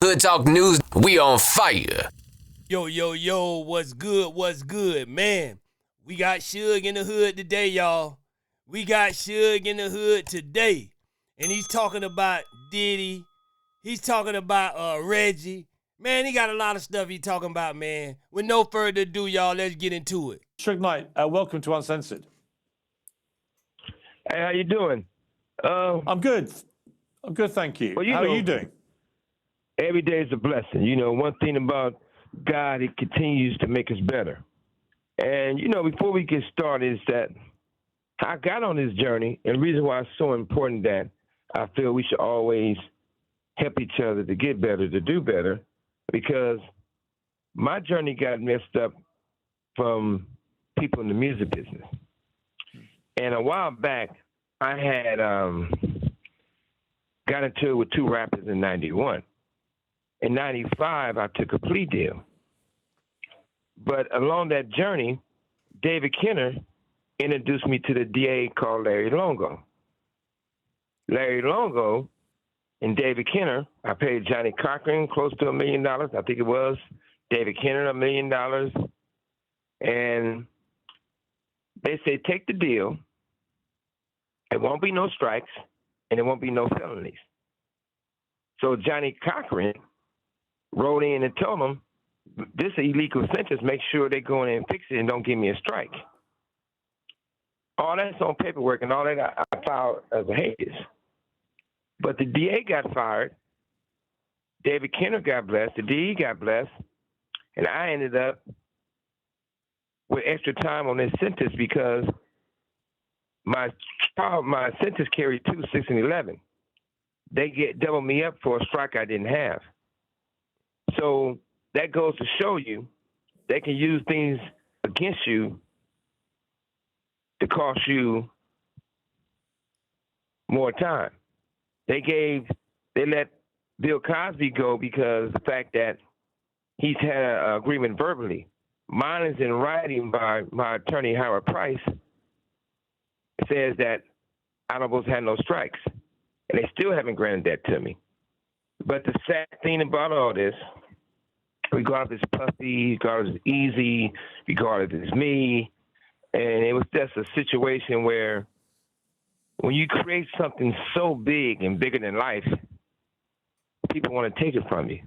Hood Talk News, we on fire. Yo, what's good, man? We got Suge in the hood today, y'all. We got Suge in the hood today. And he's talking about Diddy. He's talking about Reggie. Man, he got a lot of stuff he's talking about, man. With no further ado, y'all, let's get into it. Suge Knight, welcome to Uncensored. Hey, how you doing? I'm good. I'm good, thank you. Well, how are you doing? Every day is a blessing. You know, one thing about God, He continues to make us better. And, you know, before we get started is that I got on this journey, and the reason why it's so important that I feel we should always help each other to get better, to do better, because my journey got messed up from people in the music business. And a while back, I had got into it with two rappers in 91. In 95, I took a plea deal. But along that journey, David Kenner introduced me to the DA called Larry Longo. Larry Longo and David Kenner, I paid Johnny Cochran close to $1 million, I think it was. David Kenner $1 million. And they say, take the deal. It won't be no strikes, and it won't be no felonies. So Johnny Cochran wrote in and told them, this illegal sentence, make sure they go in and fix it and don't give me a strike. All that's on paperwork and all that I filed as a habeas. But the DA got fired. David Kenner got blessed. The DE got blessed. And I ended up with extra time on this sentence because my sentence carried 2, 6, and 11. They get double me up for a strike I didn't have. So that goes to show you they can use things against you to cost you more time. They let Bill Cosby go because the fact that he's had an agreement verbally. Mine is in writing by my attorney, Howard Price. It says that I don't supposed to have no strikes. And they still haven't granted that to me. But the sad thing about all this, regardless it's Puffy, regardless it's Easy, regardless it's me, and it was just a situation where when you create something so big and bigger than life, people want to take it from you.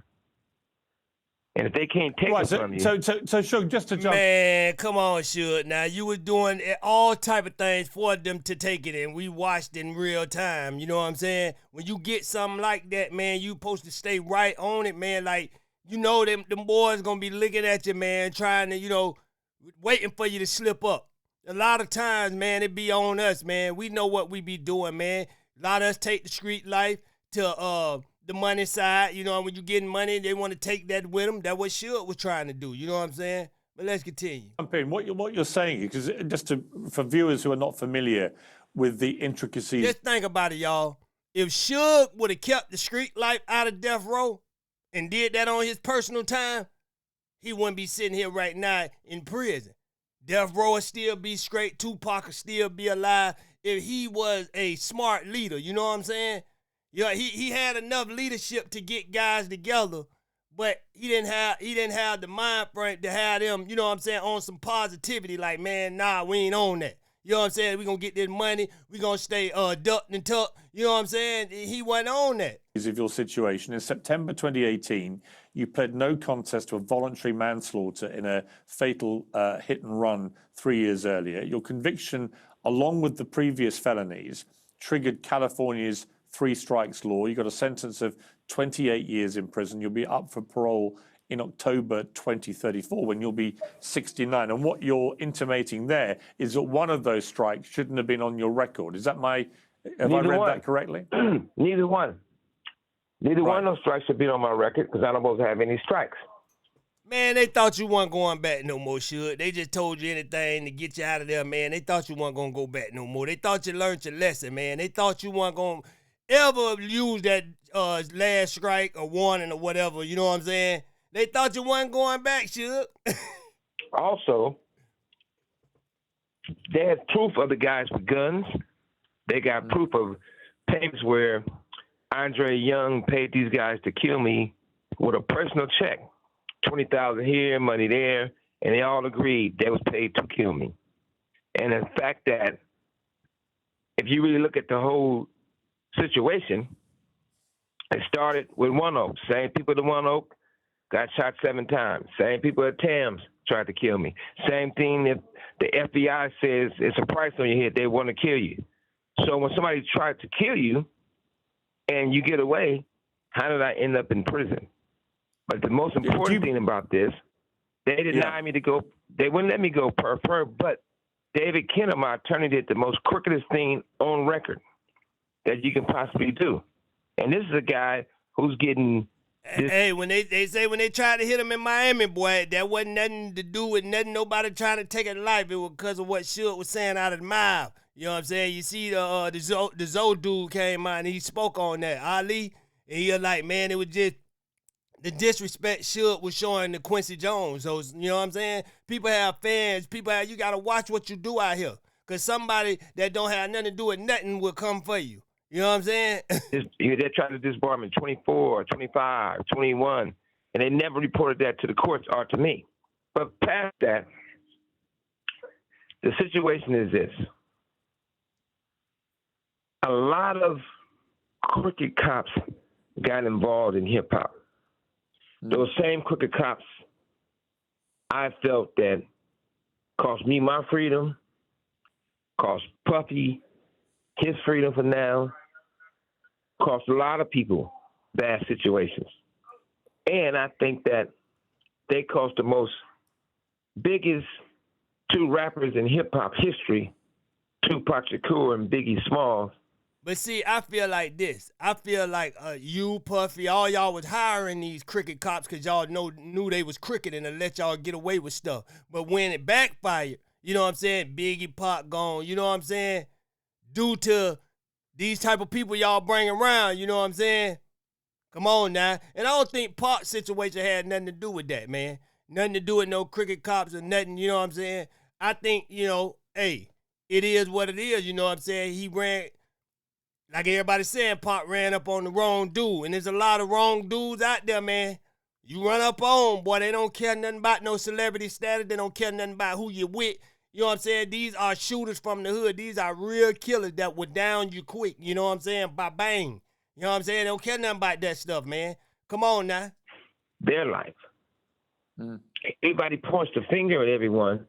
And if they can't take it from you... So, Suge, just to jump... Man, come on, Suge. Now, you was doing all type of things for them to take it, and we watched in real time. You know what I'm saying? When you get something like that, man, you supposed to stay right on it, man. Like, you know them boys going to be looking at you, man, trying to, you know, waiting for you to slip up. A lot of times, man, it be on us, man. We know what we be doing, man. A lot of us take the street life to the money side. You know, when you getting money, they want to take that with them. That's what Suge was trying to do. You know what I'm saying? But let's continue. What you're saying, because for viewers who are not familiar with the intricacies... Just think about it, y'all. If Suge would have kept the street life out of death row and did that on his personal time, he wouldn't be sitting here right now in prison. Death row would still be straight. Tupac would still be alive if he was a smart leader. You know what I'm saying? Yeah, he had enough leadership to get guys together, but he didn't have the mind frame to have them, you know what I'm saying, on some positivity. Like, man, nah, we ain't on that. You know what I'm saying? We gonna get this money. We gonna stay ducked and tucked. You know what I'm saying? He wasn't on that. Of your situation in September 2018, you pled no contest to a voluntary manslaughter in a fatal hit and run 3 years earlier. Your conviction, along with the previous felonies, triggered California's 3 strikes law. You got a sentence of 28 years in prison. You'll be up for parole in October 2034 when you'll be 69. And what you're intimating there is that one of those strikes shouldn't have been on your record. Have I read that correctly? Neither one. Neither one of those strikes should be on my record because I don't supposed to have any strikes. Man, they thought you weren't going back no more, Suge. They just told you anything to get you out of there, man. They thought you weren't going to go back no more. They thought you learned your lesson, man. They thought you weren't going to ever use that last strike or warning or whatever, you know what I'm saying? They thought you wasn't going back, Suge. Also, they had proof of the guys with guns. They got proof of payments where Andre Young paid these guys to kill me with a personal check, 20,000 here, money there, and they all agreed they was paid to kill me. And the fact that if you really look at the whole situation, it started with One Oak. Same people at One Oak got shot 7 times. Same people at Tams tried to kill me. Same thing if the FBI says it's a price on your head, they want to kill you. So when somebody tried to kill you and you get away, how did I end up in prison? But the most important thing about this, they denied me to go. They wouldn't let me go per, but David Kenner, my attorney, did the most crookedest thing on record that you can possibly do. And this is a guy who's getting this. Hey, when they say when they tried to hit him in Miami, boy, that wasn't nothing to do with nothing, nobody trying to take it life. It was because of what Suge was saying out of the mouth. You know what I'm saying? You see the Zoe dude came out and he spoke on that. Ali, and he was like, man, it was just the disrespect Suge was showing to Quincy Jones. So, you know what I'm saying? People have fans. You got to watch what you do out here. Because somebody that don't have nothing to do with nothing will come for you. You know what I'm saying? They're trying to disbar him 24, 25, 21, and they never reported that to the courts or to me. But past that, the situation is this. A lot of crooked cops got involved in hip-hop. Those same crooked cops, I felt that cost me my freedom, cost Puffy his freedom for now, cost a lot of people bad situations. And I think that they cost the most biggest 2 rappers in hip-hop history, Tupac Shakur and Biggie Smalls. But see, I feel like this. I feel like you, Puffy, all y'all was hiring these cricket cops because y'all knew they was cricket and to let y'all get away with stuff. But when it backfired, you know what I'm saying, Biggie, Pac gone, you know what I'm saying, due to these type of people y'all bring around, you know what I'm saying? Come on now. And I don't think Pac's situation had nothing to do with that, man. Nothing to do with no cricket cops or nothing, you know what I'm saying? I think, you know, hey, it is what it is, you know what I'm saying? He ran, like everybody saying, Pac ran up on the wrong dude. And there's a lot of wrong dudes out there, man. You run up on, boy, they don't care nothing about no celebrity status. They don't care nothing about who you with. You know what I'm saying? These are shooters from the hood. These are real killers that would down you quick. You know what I'm saying? By bang. You know what I'm saying? They don't care nothing about that stuff, man. Come on now. Their life. Everybody points the finger at everyone,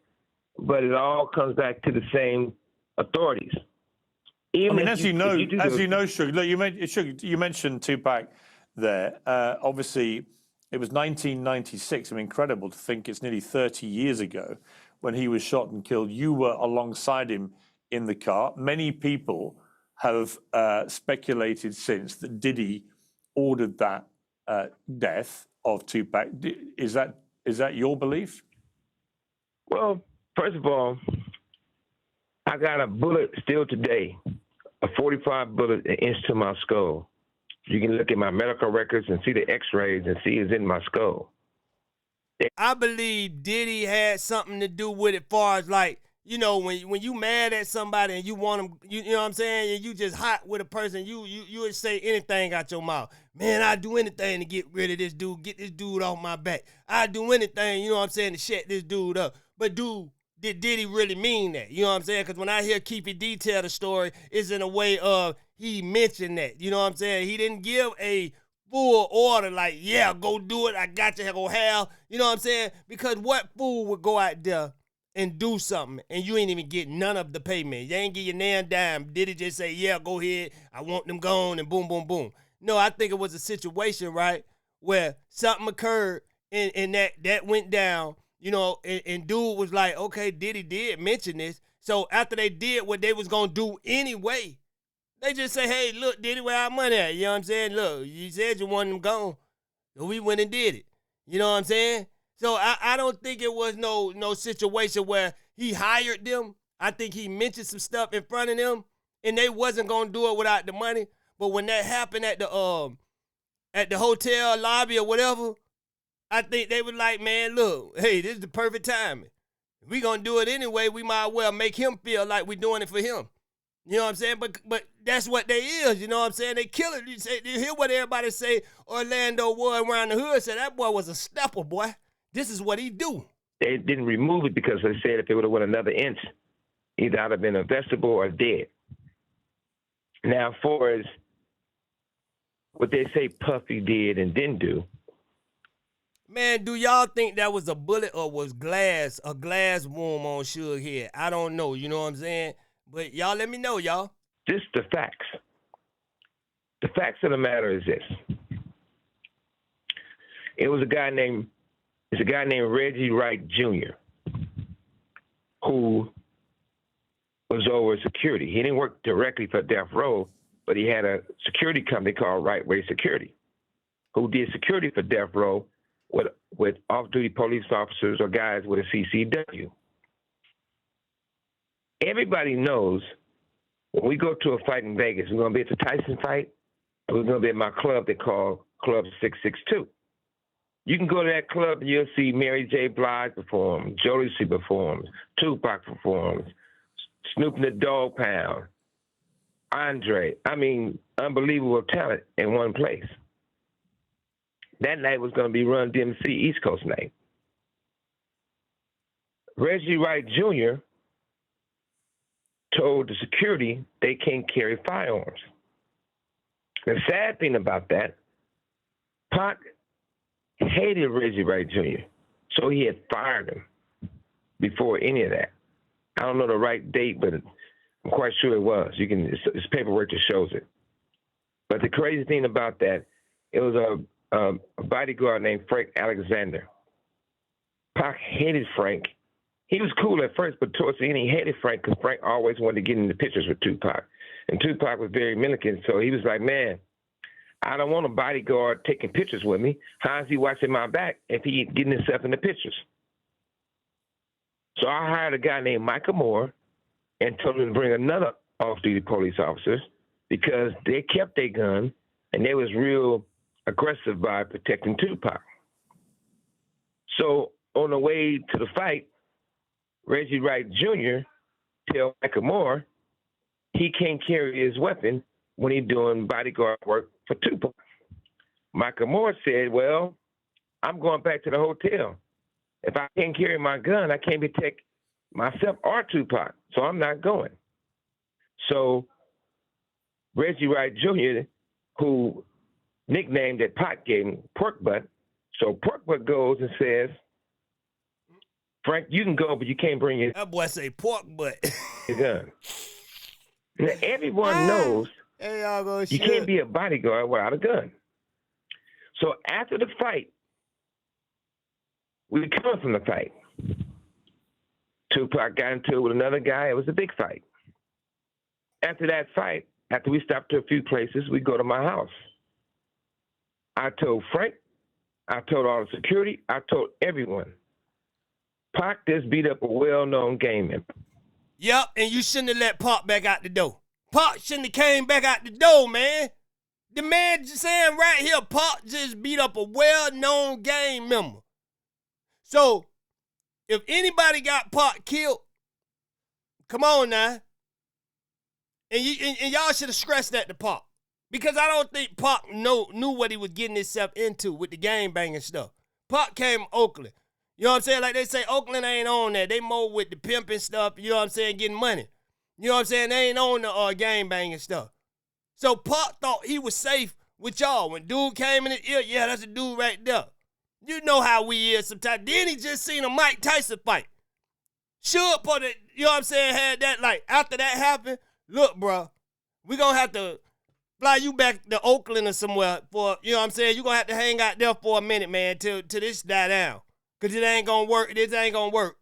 but it all comes back to the same authorities. Even as you know, Suge, look, you mentioned Tupac there. Obviously, it was 1996. I mean, incredible to think it's nearly 30 years ago when he was shot and killed. You were alongside him in the car. Many people have speculated since that Diddy ordered that death of Tupac. Is that your belief? Well, first of all, I got a bullet still today, a 45 bullet an inch to my skull. You can look at my medical records and see the x-rays and see it's in my skull. I believe Diddy had something to do with it, far as like, you know, when you mad at somebody and you want them, you know what I'm saying, and you just hot with a person, you would say anything out your mouth. Man, I'd do anything to get rid of this dude, get this dude off my back. I'd do anything, you know what I'm saying, to shut this dude up. But dude, did he really mean that? You know what I'm saying? Because when I hear Keefe detail the story, it's in a way of he mentioned that. You know what I'm saying? He didn't give a full order like, yeah, go do it. I got you, go hell. You know what I'm saying? Because what fool would go out there and do something and you ain't even get none of the payment? You ain't get your damn dime. Did he just say, yeah, go ahead, I want them gone, and boom, boom, boom? No, I think it was a situation, right, where something occurred and that went down, you know, and dude was like, okay, Diddy did mention this. So after they did what they was going to do anyway, they just say, hey, look, Diddy, where our money at? You know what I'm saying? Look, you said you wanted them gone. So we went and did it. You know what I'm saying? So I don't think it was no situation where he hired them. I think he mentioned some stuff in front of them, and they wasn't going to do it without the money. But when that happened at the hotel lobby or whatever, I think they was like, man, look, hey, this is the perfect timing. If we going to do it anyway, we might as well make him feel like we're doing it for him. You know what I'm saying? But that's what they is. You know what I'm saying? They kill it. You hear what everybody say Orlando was around the hood. Said that boy was a stepper, boy. This is what he do. They didn't remove it because they said if it would have went another inch, either I'd have been a vegetable or dead. Now, as far as what they say Puffy did and didn't do. Man, do y'all think that was a bullet or was a glass wound on Suge head? I don't know, you know what I'm saying? But y'all let me know, y'all. Just the facts. The facts of the matter is this. It's a guy named Reggie Wright Jr. who was over security. He didn't work directly for Death Row, but he had a security company called Wright Security, who did security for Death Row with off-duty police officers or guys with a CCW. Everybody knows when we go to a fight in Vegas, we're going to be at the Tyson fight, or we're going to be at my club they call Club 662. You can go to that club and you'll see Mary J. Blige perform, Jodeci performs, Tupac performs, Snoop and the Dogg Pound, Andre. I mean, unbelievable talent in one place. That night was going to be Run DMC East Coast night. Reggie Wright Jr. told the security they can't carry firearms. The sad thing about that, Pac hated Reggie Wright Jr., so he had fired him before any of that. I don't know the right date, but I'm quite sure it was. It's paperwork that shows it. But the crazy thing about that, it was a bodyguard named Frank Alexander. Pac hated Frank. He was cool at first, but towards the end, he hated Frank because Frank always wanted to get into pictures with Tupac. And Tupac was very militant, so he was like, man, I don't want a bodyguard taking pictures with me. How is he watching my back if he getting himself in the pictures? So I hired a guy named Michael Moore and told him to bring another off-duty police officer because they kept their gun and they was real aggressive by protecting Tupac. So on the way to the fight, Reggie Wright Jr. tell Michael Moore he can't carry his weapon when he's doing bodyguard work for Tupac. Michael Moore said, well, I'm going back to the hotel. If I can't carry my gun, I can't protect myself or Tupac, so I'm not going. So Reggie Wright Jr., who nicknamed that Pac gave him Pork Butt, so Pork Butt goes and says, Frank, you can go, but you can't bring your That boy say pork butt. gun. Now, everyone knows hey, y'all go you can't be a bodyguard without a gun. So after the fight, we come from the fight. Tupac got into it with another guy. It was a big fight. After that fight, after we stopped to a few places, we go to my house. I told Frank, I told all the security, I told everyone. Pac just beat up a well-known gang member. Yep, and you shouldn't have let Pac back out the door. Pac shouldn't have came back out the door, man. The man just saying right here, Pac just beat up a well-known gang member. So, if anybody got Pac killed, come on now. And y'all should have stressed that to Pac. Because I don't think Pac knew what he was getting himself into with the gang banging stuff. Pac came from Oakland. You know what I'm saying? Like they say, Oakland ain't on that. They more with the pimping stuff, you know what I'm saying, getting money. You know what I'm saying? They ain't on the gang banging stuff. So Pac thought he was safe with y'all. When dude came in his ear, yeah, that's a dude right there. You know how we is sometimes. Then he just seen a Mike Tyson fight. Suge put it, you know what I'm saying, had that, like, after that happened, look, bro, we gonna have to fly you back to Oakland or somewhere for, you know what I'm saying, you gonna have to hang out there for a minute, man, till this die down. Because it ain't going to work. This ain't going to work.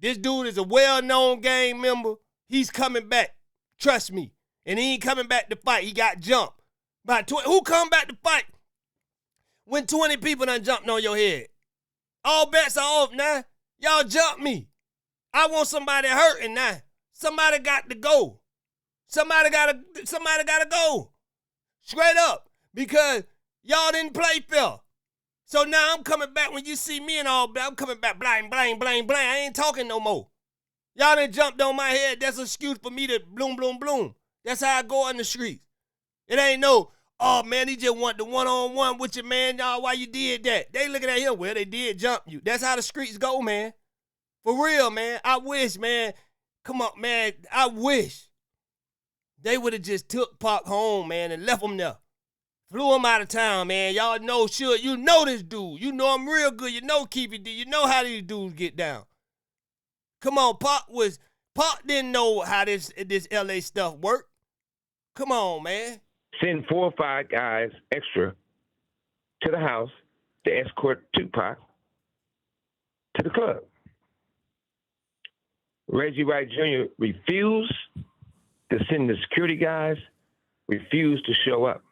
This dude is a well-known gang member. He's coming back. Trust me. And he ain't coming back to fight. He got jumped. Who come back to fight when 20 people done jumped on your head? All bets are off now. Y'all jump me. I want somebody hurting now. Somebody got to go. Somebody got to go. Straight up. Because y'all didn't play fair. So now I'm coming back when you see me and all, I'm coming back, blang, blang, blang, blang. I ain't talking no more. Y'all done jumped on my head. That's an excuse for me to bloom, bloom, bloom. That's how I go on the streets. It ain't no, oh, man, he just want the one-on-one with you, man. Y'all, why you did that? They looking at him, well, they did jump you. That's how the streets go, man. For real, man. I wish, man. Come on, man. I wish they would have just took Pac home, man, and left him there. Flew him out of town, man. Y'all know, sure, you know this dude. You know him real good. You know Keefe D. You know how these dudes get down. Come on, Pac didn't know how this LA stuff worked. Come on, man. Send 4 or 5 guys extra to the house to escort Tupac to the club. Reggie Wright Jr. refused to send the security guys, refused to show up.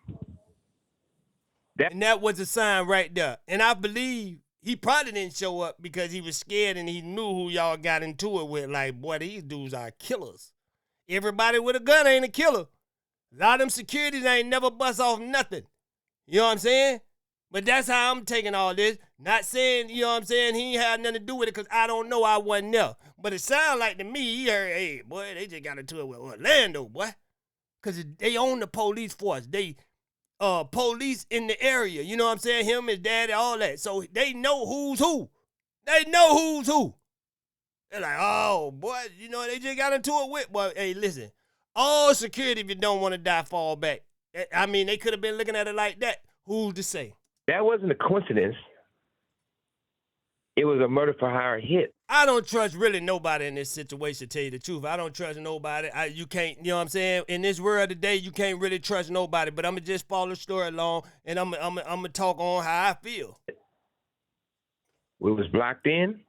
And that was a sign right there. And I believe he probably didn't show up because he was scared and he knew who y'all got into it with. Like, boy, these dudes are killers. Everybody with a gun ain't a killer. A lot of them securities ain't never bust off nothing. You know what I'm saying? But that's how I'm taking all this. Not saying, you know what I'm saying, he ain't had nothing to do with it because I don't know, I wasn't there. But it sounded like to me, he heard, hey, boy, they just got into it with Orlando, boy. Because they own the police force. They police in the area. You know what I'm saying? Him, his daddy, all that. So they know who's who. They know who's who. They're like, oh, boy, you know, they just got into it with. Boy, hey, listen, all security, if you don't want to die, fall back. I mean, they could have been looking at it like that. Who's to say? That wasn't a coincidence. It was a murder for hire hit. I don't trust really nobody in this situation, to tell you the truth. I don't trust nobody. You can't, you know what I'm saying? In this world today, you can't really trust nobody. But I'm going to just follow the story along, and I'm going to talk on how I feel. We was blocked in.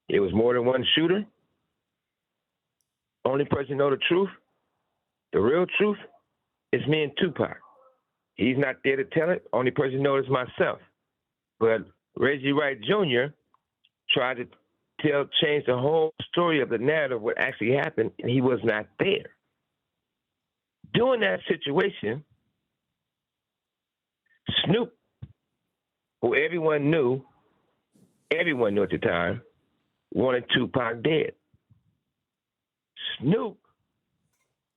It was more than one shooter. Only person know the truth, the real truth, is me and Tupac. He's not there to tell it. Only person knows is myself. But Reggie Wright Jr. tried to change the whole story of the narrative, what actually happened, and he was not there. During that situation, Snoop, who everyone knew at the time, wanted Tupac dead. Snoop.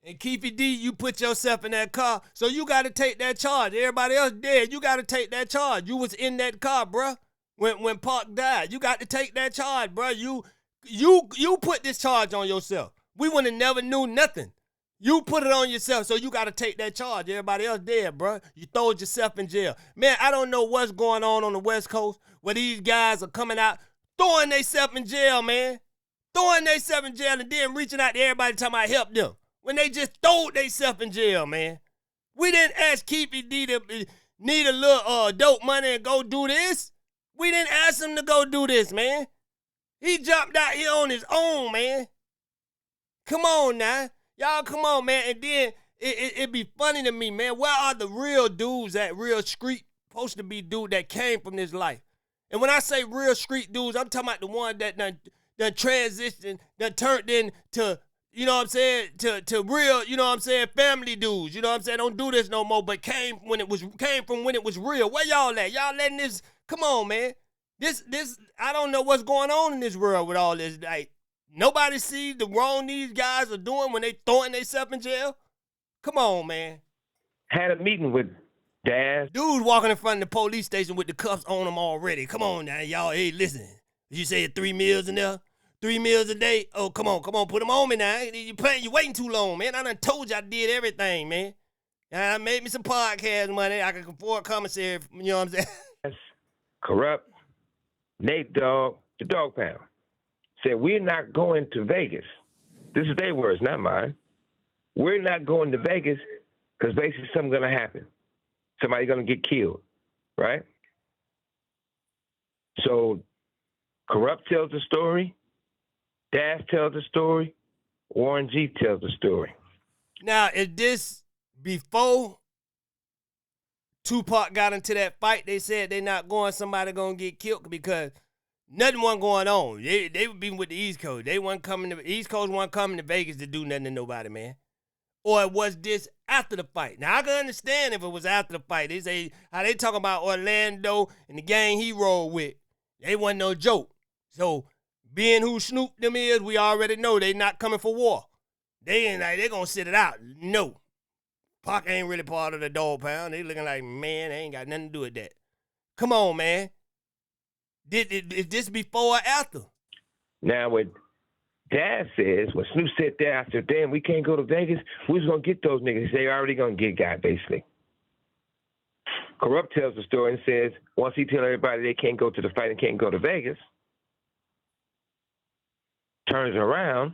And Keefe D, you put yourself in that car, so you got to take that charge. Everybody else dead, you got to take that charge. You was in that car, bruh, when Pac died. You got to take that charge, bruh. You put this charge on yourself. We would have never knew nothing. You put it on yourself, so you got to take that charge. Everybody else dead, bruh. You throwed yourself in jail. Man, I don't know what's going on the West Coast where these guys are coming out, throwing themselves in jail, man. Throwing themselves in jail and then reaching out to everybody talking about help them. When they just throwed themselves in jail, man. We didn't ask Keefe D to need a little dope money and go do this. We didn't ask him to go do this, man. He jumped out here on his own, man. Come on now. Y'all come on, man. And then it be funny to me, man. Where are the real dudes at real street supposed to be dude that came from this life? And when I say real street dudes, I'm talking about the one that done transitioned, that turned into, you know what I'm saying, to real, you know what I'm saying, family dudes, you know what I'm saying, don't do this no more, but came from when it was real. Where y'all at? Y'all letting this, come on, man. This, I don't know what's going on in this world with all this. Like, nobody sees the wrong these guys are doing when they throwing themselves in jail. Come on, man. Had a meeting with Dad. Dude walking in front of the police station with the cuffs on him already. Come on now, y'all. Hey, listen. You said 3 meals in there? 3 meals a day? Oh, come on, put them on me now. You waiting too long, man. I done told you I did everything, man. I made me some podcast money. I can afford commissary, you know what I'm saying? That's corrupt. Nate Dogg, the Dog Pound, said, we're not going to Vegas. This is their words, not mine. We're not going to Vegas because basically something's going to happen. Somebody's going to get killed, right? So Corrupt tells the story. Dash tells the story. Warren G tells the story. Now, is this before Tupac got into that fight? They said they not going, somebody gonna get killed because nothing wasn't going on. They were being with the East Coast. East Coast wasn't coming to Vegas to do nothing to nobody, man. Or was this after the fight? Now, I can understand if it was after the fight. They say how they talk about Orlando and the gang he rolled with. They wasn't no joke. So Being who Snoop them is, we already know they not coming for war. They ain't like, they gonna sit it out. No. Pac ain't really part of the dog pound. They looking like, man, they ain't got nothing to do with that. Come on, man. Is this before or after? Now, what Dad says, when Snoop said that, I said, damn, we can't go to Vegas. Who's going to get those niggas? They already going to get guy, basically. Corrupt tells the story and says, once he tell everybody they can't go to the fight and can't go to Vegas, turns around,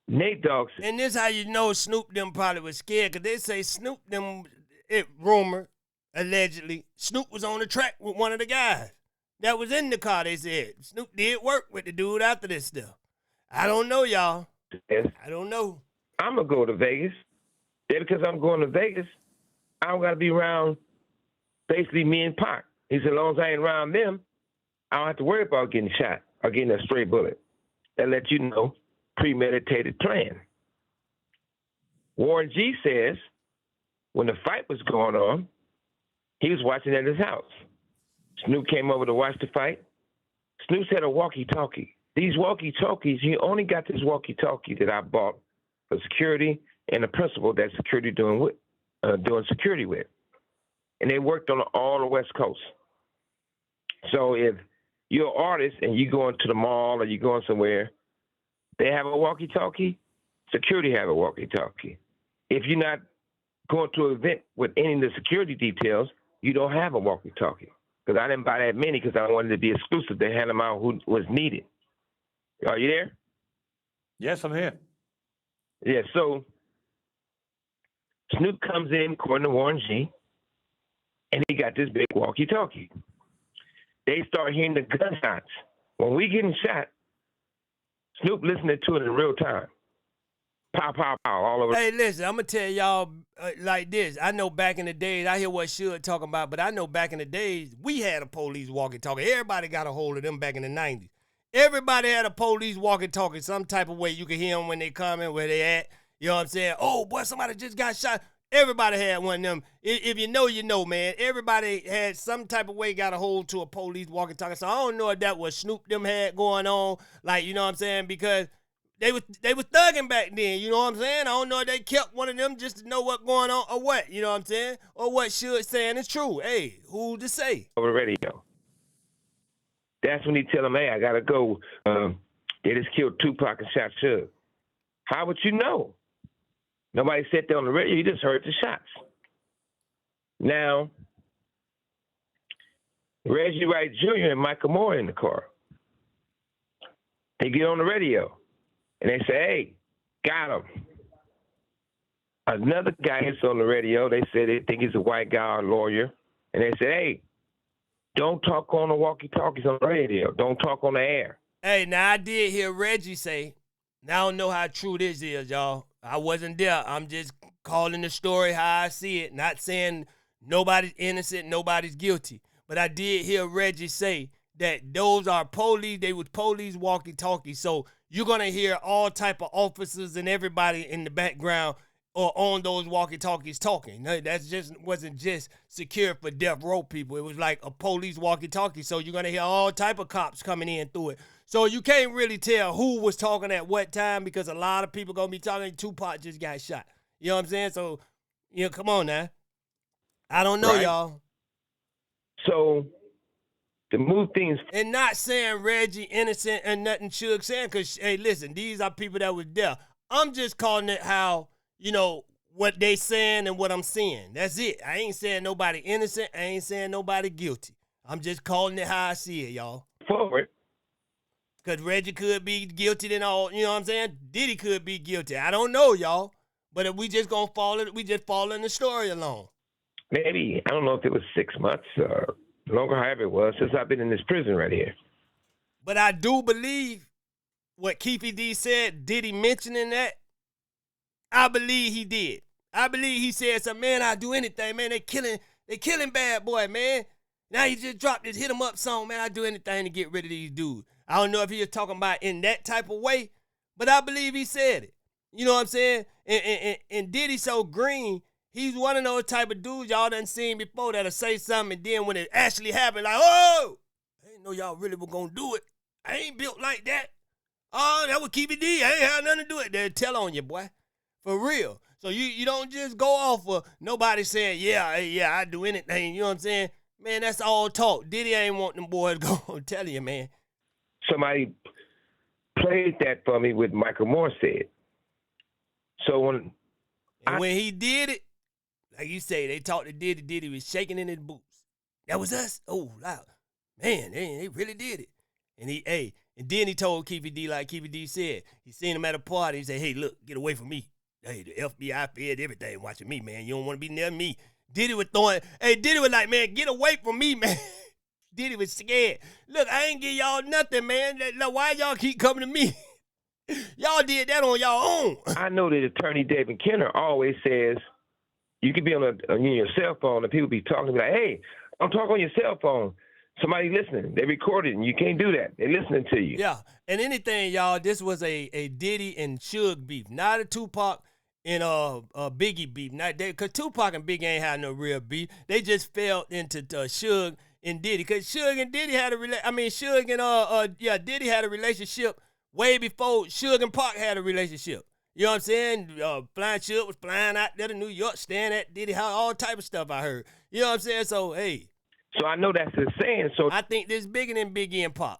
Nate Dogg said, and this how you know Snoop them probably was scared, because they say Snoop them, rumor, allegedly, Snoop was on the track with one of the guys that was in the car, they said. Snoop did work with the dude after this stuff. I don't know, y'all. yes, I don't know. I'm going to go to Vegas. Yeah, because I'm going to Vegas, I don't got to be around basically me and Pac. He said, as long as I ain't around them, I don't have to worry about getting shot or getting a stray bullet. That let you know, premeditated plan. Warren G says, when the fight was going on, he was watching at his house. Snoop came over to watch the fight. Snoop had a walkie-talkie. These walkie-talkies, he only got this walkie-talkie that I bought for security and the principal that security doing security with. And they worked on all the West Coast. So if you're an artist and you're going to the mall or you're going somewhere, they have a walkie-talkie, security have a walkie-talkie. If you're not going to an event with any of the security details, you don't have a walkie-talkie. Because I didn't buy that many because I wanted to be exclusive. They had them out who was needed. Are you there? Yes, I'm here. Yeah, so Snoop comes in, according to Warren G, and he got this big walkie-talkie. They start hearing the gunshots. When we getting shot, Snoop listening to it in real time. Pow, pow, pow, all over. Hey, listen, I'm going to tell y'all like this. I know back in the days, I hear what Suge talking about, but I know back in the days, we had a police walkie-talkie. Everybody got a hold of them back in the 90s. Everybody had a police walkie-talkie some type of way. You could hear them when they coming, where they at. You know what I'm saying? Oh, boy, somebody just got shot. Everybody had one of them. If you know, you know, man. Everybody had some type of way got a hold to a police walkie-talkie. So I don't know if that was Snoop them had going on. Like, you know what I'm saying? Because they was thugging back then, you know what I'm saying? I don't know if they kept one of them just to know what's going on or what, you know what I'm saying? Or what Suge saying is true. Hey, who to say? Over the radio. That's when he tell him, hey, I got to go. They just killed Tupac and shot Suge. How would you know? Nobody said that on the radio. You just heard the shots. Now, Reggie Wright Jr. and Michael Moore in the car. They get on the radio. And they say, hey, got him. Another guy hits on the radio. They say they think he's a white guy or a lawyer. And they say, hey, don't talk on the walkie-talkies on the radio. Don't talk on the air. Hey, now I did hear Reggie say, now I don't know how true this is, y'all. I wasn't there. I'm just calling the story how I see it. Not saying nobody's innocent, nobody's guilty. But I did hear Reggie say that those are police. They was police walkie-talkies. So you're going to hear all type of officers and everybody in the background or on those walkie-talkies talking. That just wasn't just secure for death row people. It was like a police walkie-talkie. So you're going to hear all type of cops coming in through it. So you can't really tell who was talking at what time because a lot of people going to be talking. Tupac just got shot. You know what I'm saying? So, you know, come on now. I don't know, y'all. So to move things. And not saying Reggie innocent and nothing Suge saying, because, hey, listen, these are people that was there. I'm just calling it how, you know, what they saying and what I'm seeing. That's it. I ain't saying nobody innocent. I ain't saying nobody guilty. I'm just calling it how I see it, y'all. Forward. Because Reggie could be guilty and all, you know what I'm saying? Diddy could be guilty. I don't know, y'all. But if we just gonna follow the story along. Maybe, I don't know if it was 6 months or longer, however it was, since I've been in this prison right here. But I do believe what Keefe D said, Diddy mentioning that, I believe he did. I believe he said something, man, I'll do anything, man. They killing bad boy, man. Now he just dropped this hit him up song, man. I'll do anything to get rid of these dudes. I don't know if he was talking about in that type of way, but I believe he said it. You know what I'm saying? And Diddy so green, he's one of those type of dudes y'all done seen before that'll say something, and then when it actually happened, like, oh, didn't know y'all really were gonna do it. I ain't built like that. Oh, that was Keefe D. I ain't had nothing to do with it. They'll tell on you, boy. For real. So you don't just go off of nobody saying, yeah, I do anything. You know what I'm saying? Man, that's all talk. Diddy ain't want them boys to go. I'm telling you, man. Somebody played that for me with Michael Moore said. So when he did it, like you say, they talked to Diddy. Diddy was shaking in his boots. That was us? Oh, loud. Man, they really did it. And then he told Keefe D, like Keefe D said, he seen him at a party. He said, hey, look, get away from me. Hey, the FBI fed everything watching me, man. You don't want to be near me. Diddy was like, man, get away from me, man. Diddy was scared. Look, I ain't give y'all nothing, man. Why y'all keep coming to me? Y'all did that on y'all own. I know that attorney David Kenner always says, you can be on your cell phone and people be talking like, hey, don't talk on your cell phone. Somebody listening. They recorded and you can't do that. They're listening to you. Yeah. And anything, y'all, this was a Diddy and Suge beef, not a Tupac and Biggie beef. Not that, because Tupac and Biggie ain't had no real beef. They just fell into Suge and Diddy. Because Suge and Diddy had Diddy had a relationship way before Suge and Pac had a relationship. You know what I'm saying? Flying Suge was flying out there to New York, staying at Diddy house, all type of stuff I heard. You know what I'm saying? So, hey. So I know that's his saying. So I think this bigger than Biggie and Pac.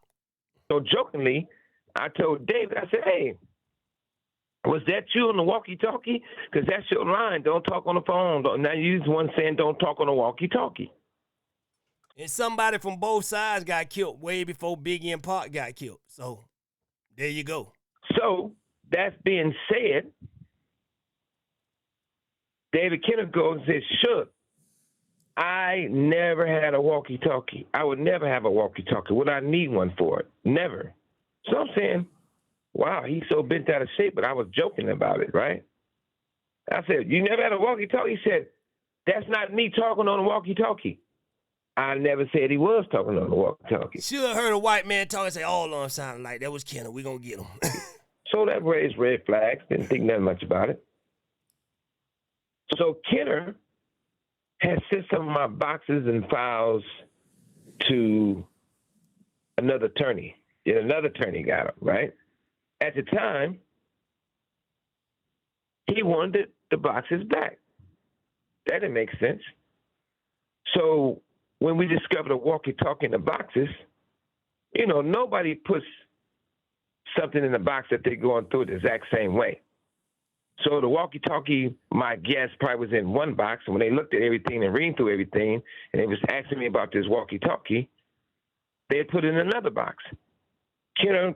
So jokingly, I told David, I said, hey, was that you on the walkie-talkie? Because that's your line. Don't talk on the phone. Now you the one saying don't talk on the walkie-talkie. And somebody from both sides got killed way before Biggie and Pac got killed. So there you go. So that's being said, David Kenner goes and says, Suge, I never had a walkie-talkie. I would never have a walkie-talkie. Would I need one for it? Never. So I'm saying, wow, he's so bent out of shape, but I was joking about it, right? I said, you never had a walkie-talkie? He said, that's not me talking on a walkie-talkie. I never said he was talking on the walkie-talkie. Should have heard a white man talk and say, all on sounding like that was Kenner. We gonna get him. So that raised red flags. Didn't think nothing much about it. So Kenner had sent some of my boxes and files to another attorney. And another attorney got them, right? At the time, he wanted the boxes back. That didn't make sense. So when we discovered a walkie-talkie in the boxes, nobody puts something in the box that they're going through the exact same way. So the walkie-talkie, my guess, probably was in one box. And when they looked at everything and reading through everything, and they was asking me about this walkie-talkie, they had put it in another box. Kenner,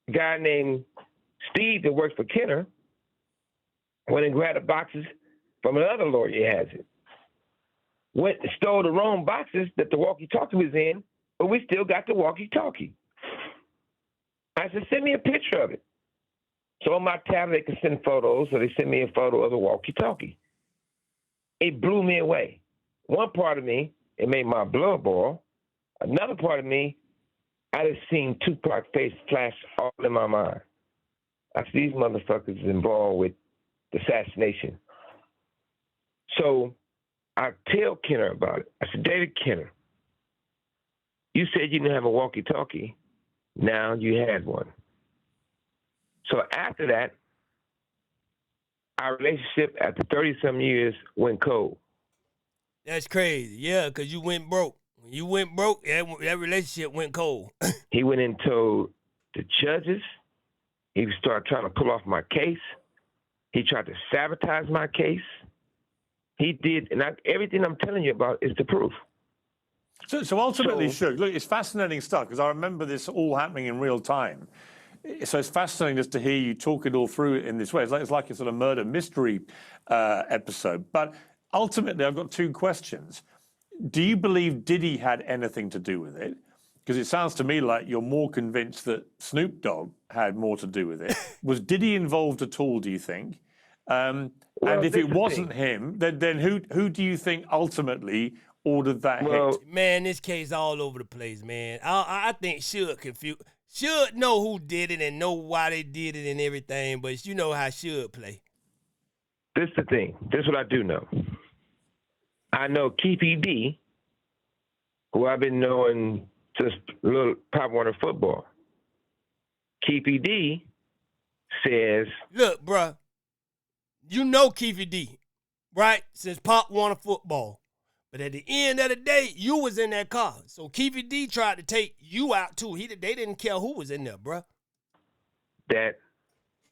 a guy named Steve that works for Kenner, went and grabbed the boxes from another lawyer he has it. Went and stole the wrong boxes that the walkie-talkie was in, but we still got the walkie-talkie. I said, send me a picture of it. So on my tablet, they can send photos, so they sent me a photo of the walkie-talkie. It blew me away. One part of me, it made my blood boil. Another part of me, I just seen Tupac's face flash all in my mind. I said, these motherfuckers is involved with the assassination. So I tell Kenner about it. I said, David Kenner, you said you didn't have a walkie-talkie. Now you had one. So after that, our relationship after 30-some years went cold. That's crazy. Yeah, because you went broke. When you went broke, that relationship went cold. He went and told the judges. He started trying to pull off my case. He tried to sabotage my case. He did, and everything I'm telling you about is the proof. So ultimately, Suge, look, it's fascinating stuff because I remember this all happening in real time. So it's fascinating just to hear you talk it all through in this way. It's like a sort of murder mystery episode. But ultimately, I've got two questions. Do you believe Diddy had anything to do with it? Because it sounds to me like you're more convinced that Snoop Dogg had more to do with it. Was Diddy involved at all, do you think? And if it wasn't him, then who do you think ultimately ordered that hit? Man, this case all over the place, man. I think Suge know who did it and know why they did it and everything, but you know how Suge play. This is the thing. This is what I do know. I know Keefe D, who I've been knowing since little Pop Warner football. Keefe D says, look, bruh, you know Keefe D, right? Since Pop Warner football. But at the end of the day, you was in that car. So Keefe D tried to take you out too. They didn't care who was in there, bruh. that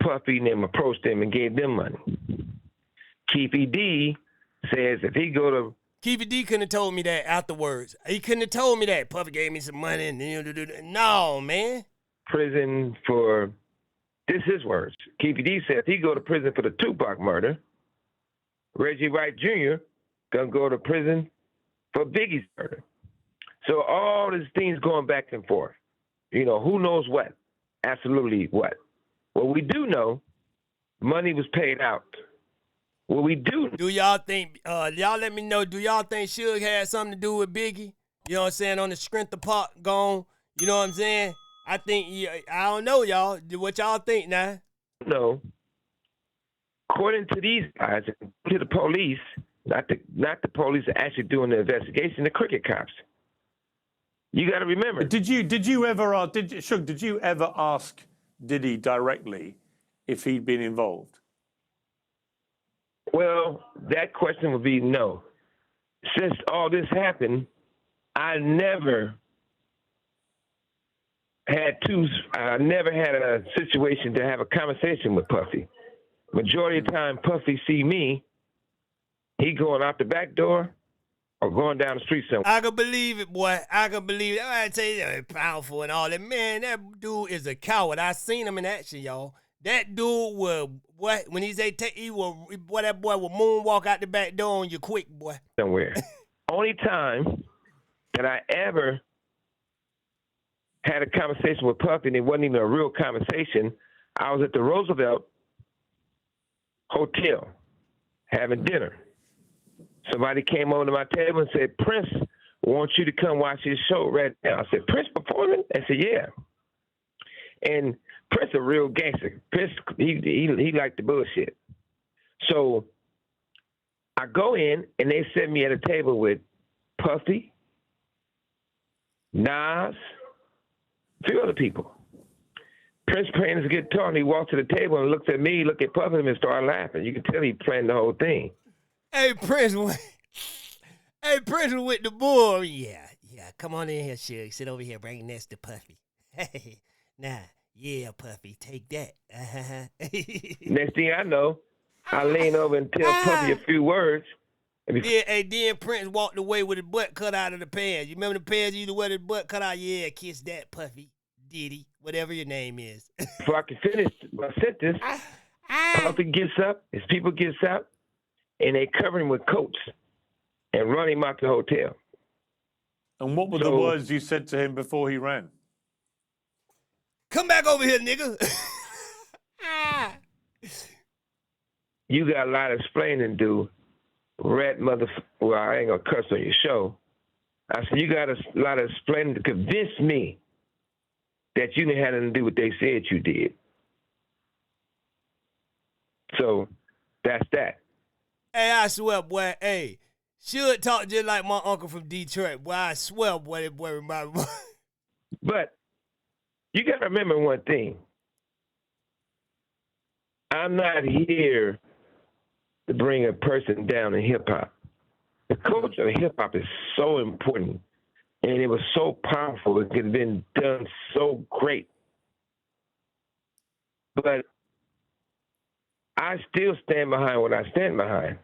Puffy and them approached them and gave them money. Keefe D says if he go to Keefe D couldn't have told me that afterwards. He couldn't have told me that. Puffy gave me some money and no, man. prison for, this is his words. Keefe D said if he go to prison for the Tupac murder, Reggie Wright Jr. gonna go to prison for Biggie's murder. So all these things going back and forth. You know, who knows what? Absolutely what? What we do know, money was paid out. What we do y'all think, y'all let me know, do y'all think Suge had something to do with Biggie? You know what I'm saying? On the strength of Pop gone, you know what I'm saying? I think, I don't know, y'all. What y'all think now? know, according to these guys, to the police, not the police are actually doing the investigation, the cricket cops. You got to remember. Did you ever ask Diddy directly if he'd been involved? Well, that question would be no. Since all this happened, I never had a situation to have a conversation with Puffy. Majority of the time, Puffy see me, he going out the back door or going down the street somewhere. I can believe it, boy. I can believe it. I tell you, powerful and all that. Man, that dude is a coward. I seen him in action, y'all. That dude will, what, when he say that boy will moonwalk out the back door on you quick, boy. Somewhere. Only time that I ever had a conversation with Puffy, and it wasn't even a real conversation, I was at the Roosevelt Hotel having dinner. Somebody came over to my table and said, Prince wants you to come watch his show right now. I said, Prince performing? I said, yeah. And Prince a real gangster. Prince, he liked the bullshit. So I go in, and they set me at a table with Puffy, Nas, a few other people. Prince playing his guitar, and he walked to the table and looked at me, looked at Puffy, and started laughing. You could tell he planned the whole thing. Hey, Prince was with the bull. Yeah. Come on in here, Suge. Sit over here, bring next to Puffy. Hey, nah. Yeah, Puffy, take that. Next thing I know, I lean over and tell Puffy a few words. Then Prince walked away with his butt cut out of the pants. You remember the pants you used to wear his butt cut out? Yeah, kiss that, Puffy, Diddy, whatever your name is. Before I can finish my sentence, Puffy gets up, his people gets up, and they cover him with coats and run him out the hotel. And what were the words you said to him before he ran? Come back over here, nigga. You got a lot of explaining to do. Rat well, I ain't gonna cuss on your show. I said, you got a lot of explaining to convince me that you didn't have nothing to do what they said you did. So that's that. Hey, I swear, boy, hey, should talk just like my uncle from Detroit. Boy, I swear, boy, that boy reminded me. But you got to remember one thing. I'm not here to bring a person down in hip-hop. The culture of hip-hop is so important, and it was so powerful. It could have been done so great. But I still stand behind what I stand behind.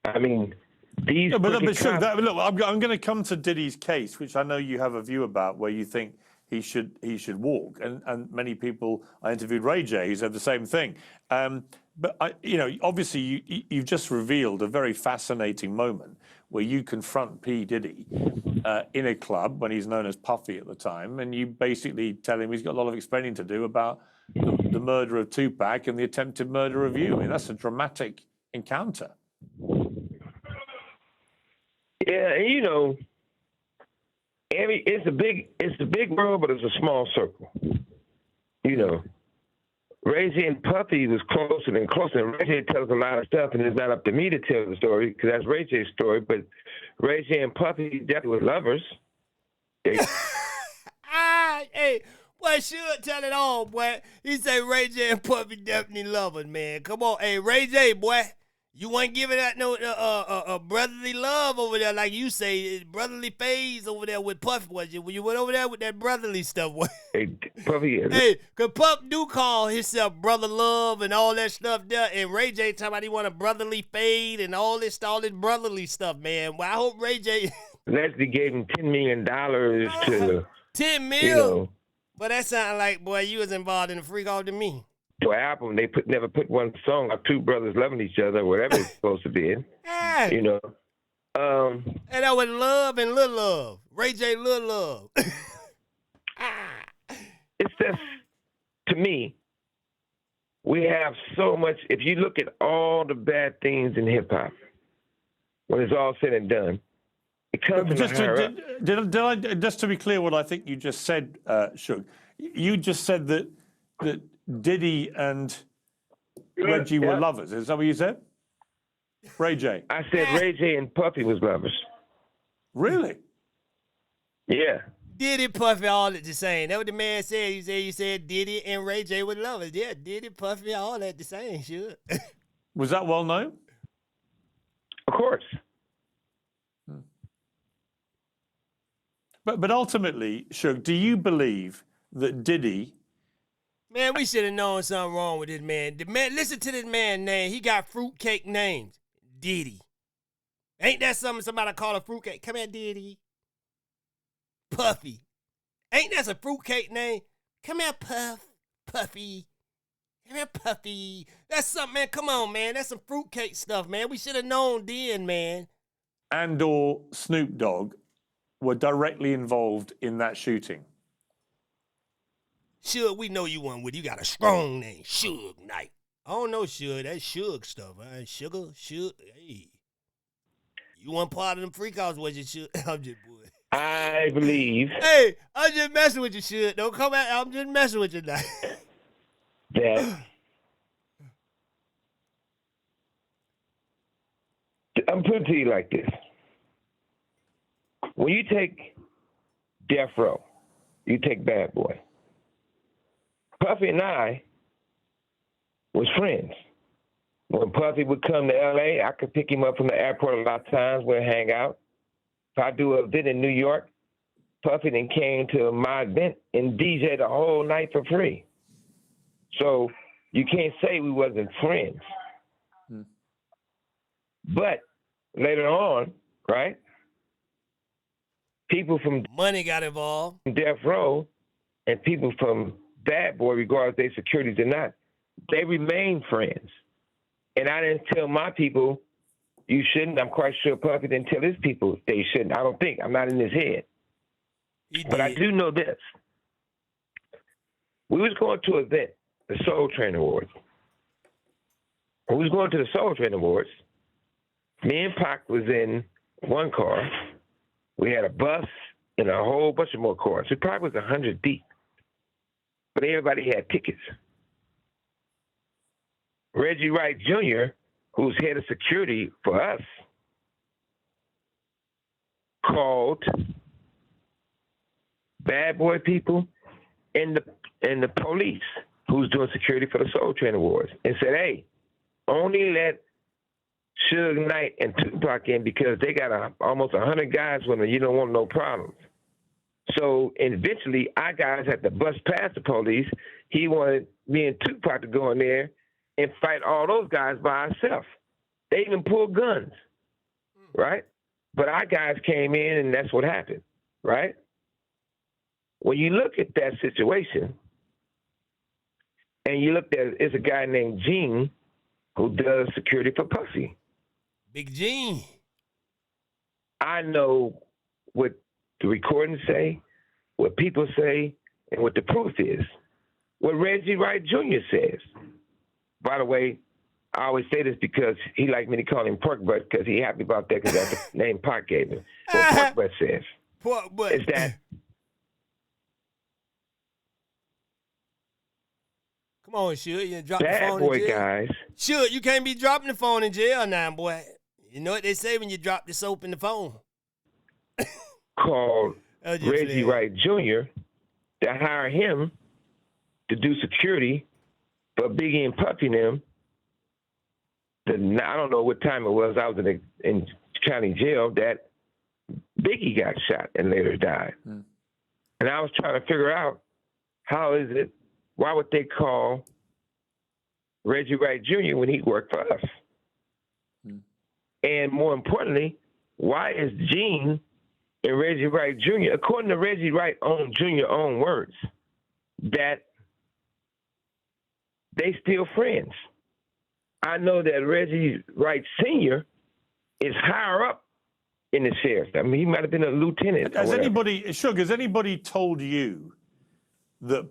I mean, these. Look, I'm going to come to Diddy's case, which I know you have a view about, where you think he should walk, and many people I interviewed Ray J who said the same thing. But obviously you've just revealed a very fascinating moment where you confront P. Diddy in a club when he's known as Puffy at the time, and you basically tell him he's got a lot of explaining to do about the murder of Tupac and the attempted murder of you. I mean, that's a dramatic encounter. Yeah, and it's a big world, but it's a small circle. Reggie and Puffy was closer and closer. And Reggie tells a lot of stuff, and it's not up to me to tell the story because that's Reggie's story. But Reggie and Puffy definitely were lovers. Hey, boy, should tell it all, boy. He say Ray J and Puffy definitely lovers, man. Come on, hey, Ray J, boy. You wasn't giving that no brotherly love over there, like you say, brotherly phase over there with Puffy, was you? When you went over there with that brotherly stuff, boy. Hey, Puffy. Hey, cause Puff do call himself brother love and all that stuff there, and Ray J talking about he want a brotherly fade and all this brotherly stuff, man. Well, I hope Ray J. Leslie gave him $10 million to 10 mil. You know, but that sounded like, boy, you was involved in the freak off to me. to an album. They never put one song of two brothers loving each other, whatever it's supposed to be. Hey. You know. And that was Love and Lil Love. Ray J Lil Love. It's just, to me, we have so much. If you look at all the bad things in hip hop, when it's all said and done, it comes just to be clear, what I think you just said, Suge, you just said that Diddy and Reggie were lovers. Is that what you said? Ray J. I said Ray J and Puffy was lovers. Really? Yeah. Diddy, Puffy, all at the same. That what the man said. He said Diddy and Ray J were lovers. Yeah, Diddy, Puffy, all at the same. Sure. Was that well known? Of course. But ultimately, Suge, do you believe that Diddy? Man, we should have known something wrong with this man. The man, listen to this man's name. He got fruitcake names. Diddy. Ain't that something somebody call a fruitcake? Come here, Diddy. Puffy. Ain't that a fruitcake name? Come here, Puffy. Come here, Puffy. That's something, man. Come on, man. That's some fruitcake stuff, man. We should have known then, man. And or Snoop Dogg were directly involved in that shooting. Suge, we know you one with. You got a strong name, Suge Knight. I don't know, Suge. That's Suge stuff. Suge. Hey. You weren't part of them freakouts, was you, Suge? I'm just boy. I believe. Hey, I'm just messing with you, Suge. Don't come out. I'm just messing with you now. That I'm putting it to you like this. When you take Death Row, you take Bad Boy. Puffy and I was friends. When Puffy would come to L.A., I could pick him up from the airport a lot of times. We'd hang out. If I do an event in New York, Puffy then came to my event and DJ the whole night for free. So you can't say we wasn't friends. But later on, right, people from Money got involved. Death Row and people from Bad Boy, regardless if they securities or not, they remain friends. And I didn't tell my people, you shouldn't. I'm quite sure Puffy didn't tell his people they shouldn't. I don't think. I'm not in his head. But I do know this. We was going to an event, the Soul Train Awards. When we was going to the Soul Train Awards, me and Pac was in one car. We had a bus and a whole bunch of more cars. It probably was 100 deep. But everybody had tickets. Reggie Wright Jr., who's head of security for us, called Bad Boy people and the police who's doing security for the Soul Train Awards and said, hey, only let Suge Knight and Tupac in because they got almost 100 guys with them. You don't want no problems. So eventually, our guys had to bust past the police. He wanted me and Tupac to go in there and fight all those guys by ourselves. They even pulled guns, right? But our guys came in, and that's what happened, right? When you look at that situation, and you look at it's a guy named Gene who does security for Puffy. Big Gene. I know what the recordings say, what people say, and what the proof is. What Reggie Wright Jr. says. By the way, I always say this because he liked me to call him Pork Butt because he happy about that because that's the name Pac gave him. What Pork Butt says is that come on, Suge, you drop the Bad phone Boy in jail. guys. Suge, you can't be dropping the phone in jail now, boy. You know what they say when you drop the soap in the phone? Called Reggie Wright Jr. to hire him to do security for Biggie and Puffy and them. I don't know what time it was. I was in county jail that Biggie got shot and later died. And I was trying to figure out why would they call Reggie Wright Jr. when he worked for us? And more importantly, why is Gene and Reggie Wright Jr., according to Reggie Wright Jr. own words, that they still friends? I know that Reggie Wright Sr. is higher up in the sheriff. I mean, he might have been a lieutenant. Has anybody told you that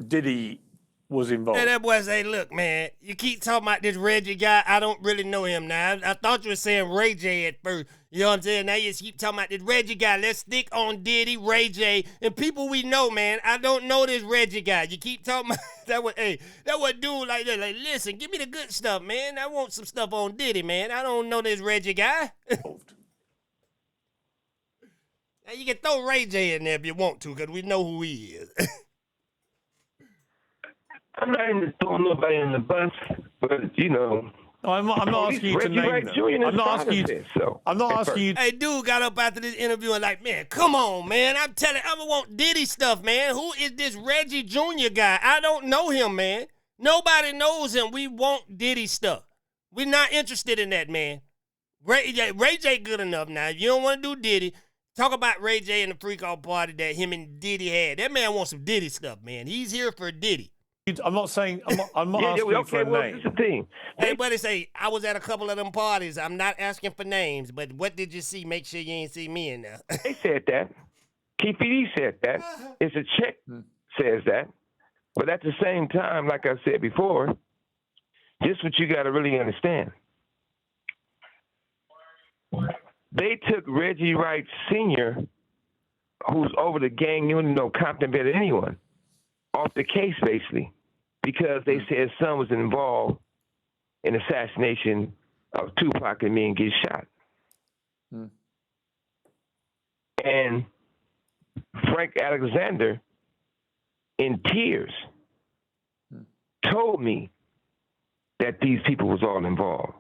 Diddy was involved? And that boy say, look, man, you keep talking about this Reggie guy. I don't really know him now. I thought you were saying Ray J at first. You know what I'm saying? Now you keep talking about this Reggie guy. Let's stick on Diddy, Ray J, and people we know, man. I don't know this Reggie guy. You keep talking about that what dude like that. Like, listen, give me the good stuff, man. I want some stuff on Diddy, man. I don't know this Reggie guy. Now you can throw Ray J in there if you want to, because we know who he is. I'm not even throwing nobody in the bus, but you know. No, I'm not asking you to name them. I'm not asking you. Hey, dude got up after this interview and like, man, come on, man. I'm telling you, I want Diddy stuff, man. Who is this Reggie Jr. guy? I don't know him, man. Nobody knows him. We want Diddy stuff. We're not interested in that, man. Ray J good enough now. If you don't want to do Diddy, talk about Ray J and the freak-out party that him and Diddy had. That man wants some Diddy stuff, man. He's here for Diddy. I'm not saying. I'm not asking you for a name. This is the thing. Everybody say, I was at a couple of them parties. I'm not asking for names, but what did you see? Make sure you ain't see me in there. They said that. Keefe said that. It's a chick says that. But at the same time, like I said before, just what you got to really understand. They took Reggie Wright Sr., who's over the gang, you don't know Compton better than anyone, off the case, basically, because they said his son was involved in assassination of Tupac and me and get shot. And Frank Alexander, in tears, told me that these people was all involved.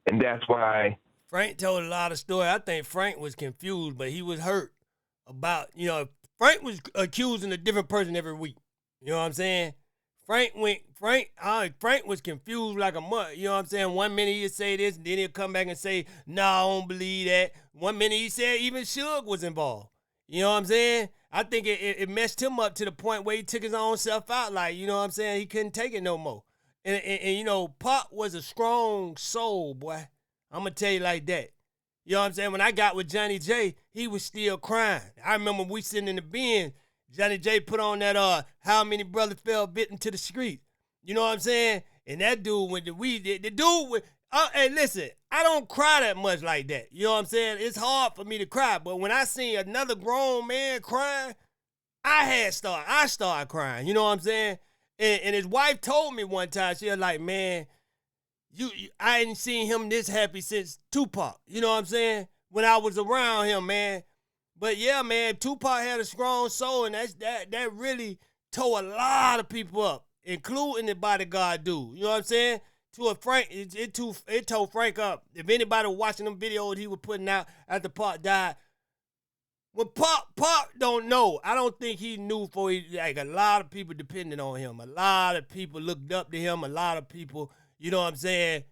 And that's why... Frank told a lot of stories. I think Frank was confused, but he was hurt about, Frank was accusing a different person every week. You know what I'm saying? Frank was confused like a mud. You know what I'm saying? One minute he'd say this, and then he'll come back and say, no, I don't believe that. One minute he said even Suge was involved. You know what I'm saying? I think it messed him up to the point where he took his own self out. Like, you know what I'm saying? He couldn't take it no more. And Pop was a strong soul, boy. I'm going to tell you like that. You know what I'm saying? When I got with Johnny J, he was still crying. I remember we sitting in the bin, Johnny J put on that How Many Brothers Fell Bitten to the Street. You know what I'm saying? And that dude went to weed. The dude went, hey, listen, I don't cry that much like that. You know what I'm saying? It's hard for me to cry. But when I seen another grown man crying, I started crying. You know what I'm saying? And his wife told me one time, she was like, man, I hadn't seen him this happy since Tupac. You know what I'm saying? When I was around him, man. But yeah, man, Tupac had a strong soul, and that really tore a lot of people up, including the bodyguard dude. You know what I'm saying? It tore Frank up. If anybody was watching them videos he was putting out after Pac died, when Pac don't know, I don't think he knew a lot of people depended on him. A lot of people looked up to him. A lot of people, you know what I'm saying,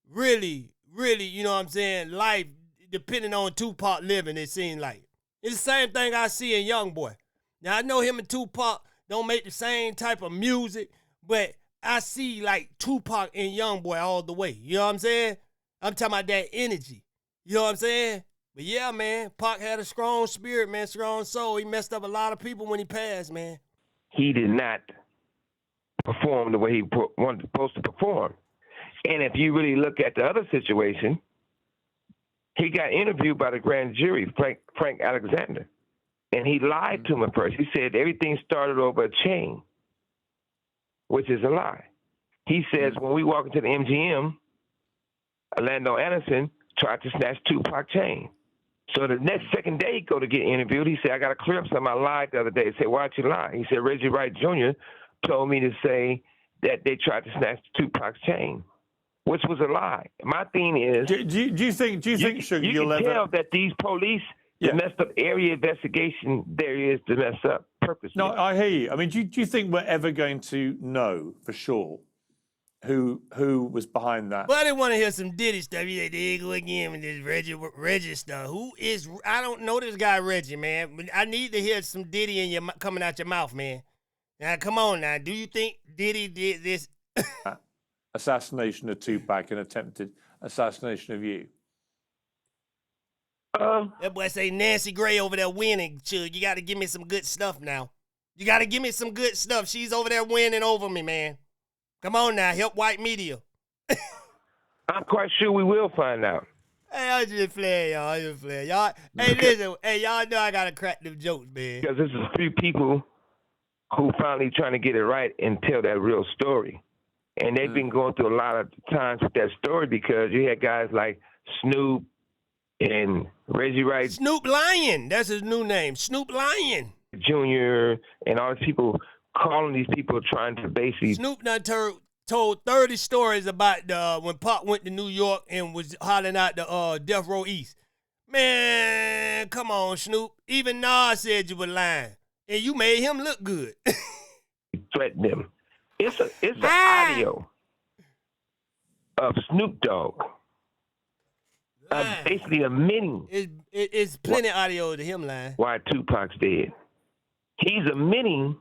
really, you know what I'm saying, life depending on Tupac living, it seemed like. It's the same thing I see in Youngboy. Now, I know him and Tupac don't make the same type of music, but I see, like, Tupac and Youngboy all the way. You know what I'm saying? I'm talking about that energy. You know what I'm saying? But, yeah, man, Pac had a strong spirit, man, strong soul. He messed up a lot of people when he passed, man. He did not perform the way he was supposed to perform. And if you really look at the other situation, he got interviewed by the grand jury, Frank Alexander, and he lied to him at first. He said everything started over a chain, which is a lie. He says when we walk into the MGM, Orlando Anderson tried to snatch Tupac chain. So the second day he go to get interviewed, he said, I got to clear up something. I lied the other day. I said, why'd you lie? He said, Reggie Wright Jr. told me to say that they tried to snatch Tupac's chain, which was a lie. My thing is, Do you think, Suge, you you'll can ever... tell that these police, the messed up area investigation there is to mess up purposely. No, I hear you. I mean, do you think we're ever going to know for sure who was behind that? But I didn't want to hear some Diddy stuff. Yeah, there you go again with this Reggie stuff. Who is? I don't know this guy Reggie, man. But I need to hear some Diddy coming out your mouth, man. Now, come on, now. Do you think Diddy did this? Assassination of Tupac and attempted assassination of you. That boy say Nancy Gray over there winning. Suge, you got to give me some good stuff now. You got to give me some good stuff. She's over there winning over me, man. Come on now, help white media. I'm quite sure we will find out. Hey, I just play, y'all. Y'all, hey, listen. Hey, y'all know I got to crack them jokes, man. Because there's a few people who finally trying to get it right and tell that real story. And they've been going through a lot of times with that story because you had guys like Snoop and Reggie Wright. Snoop Lion. That's his new name. Snoop Lion. Jr. and all these people calling these people trying to basically... Snoop done told 30 stories about when Pop went to New York and was hollering out the Death Row East. Man, come on, Snoop. Even Nas said you were lying. And you made him look good. Threaten them. It's an audio of Snoop Dogg. Basically admitting... It's plenty audio to him lying. Why Tupac's dead. He's admitting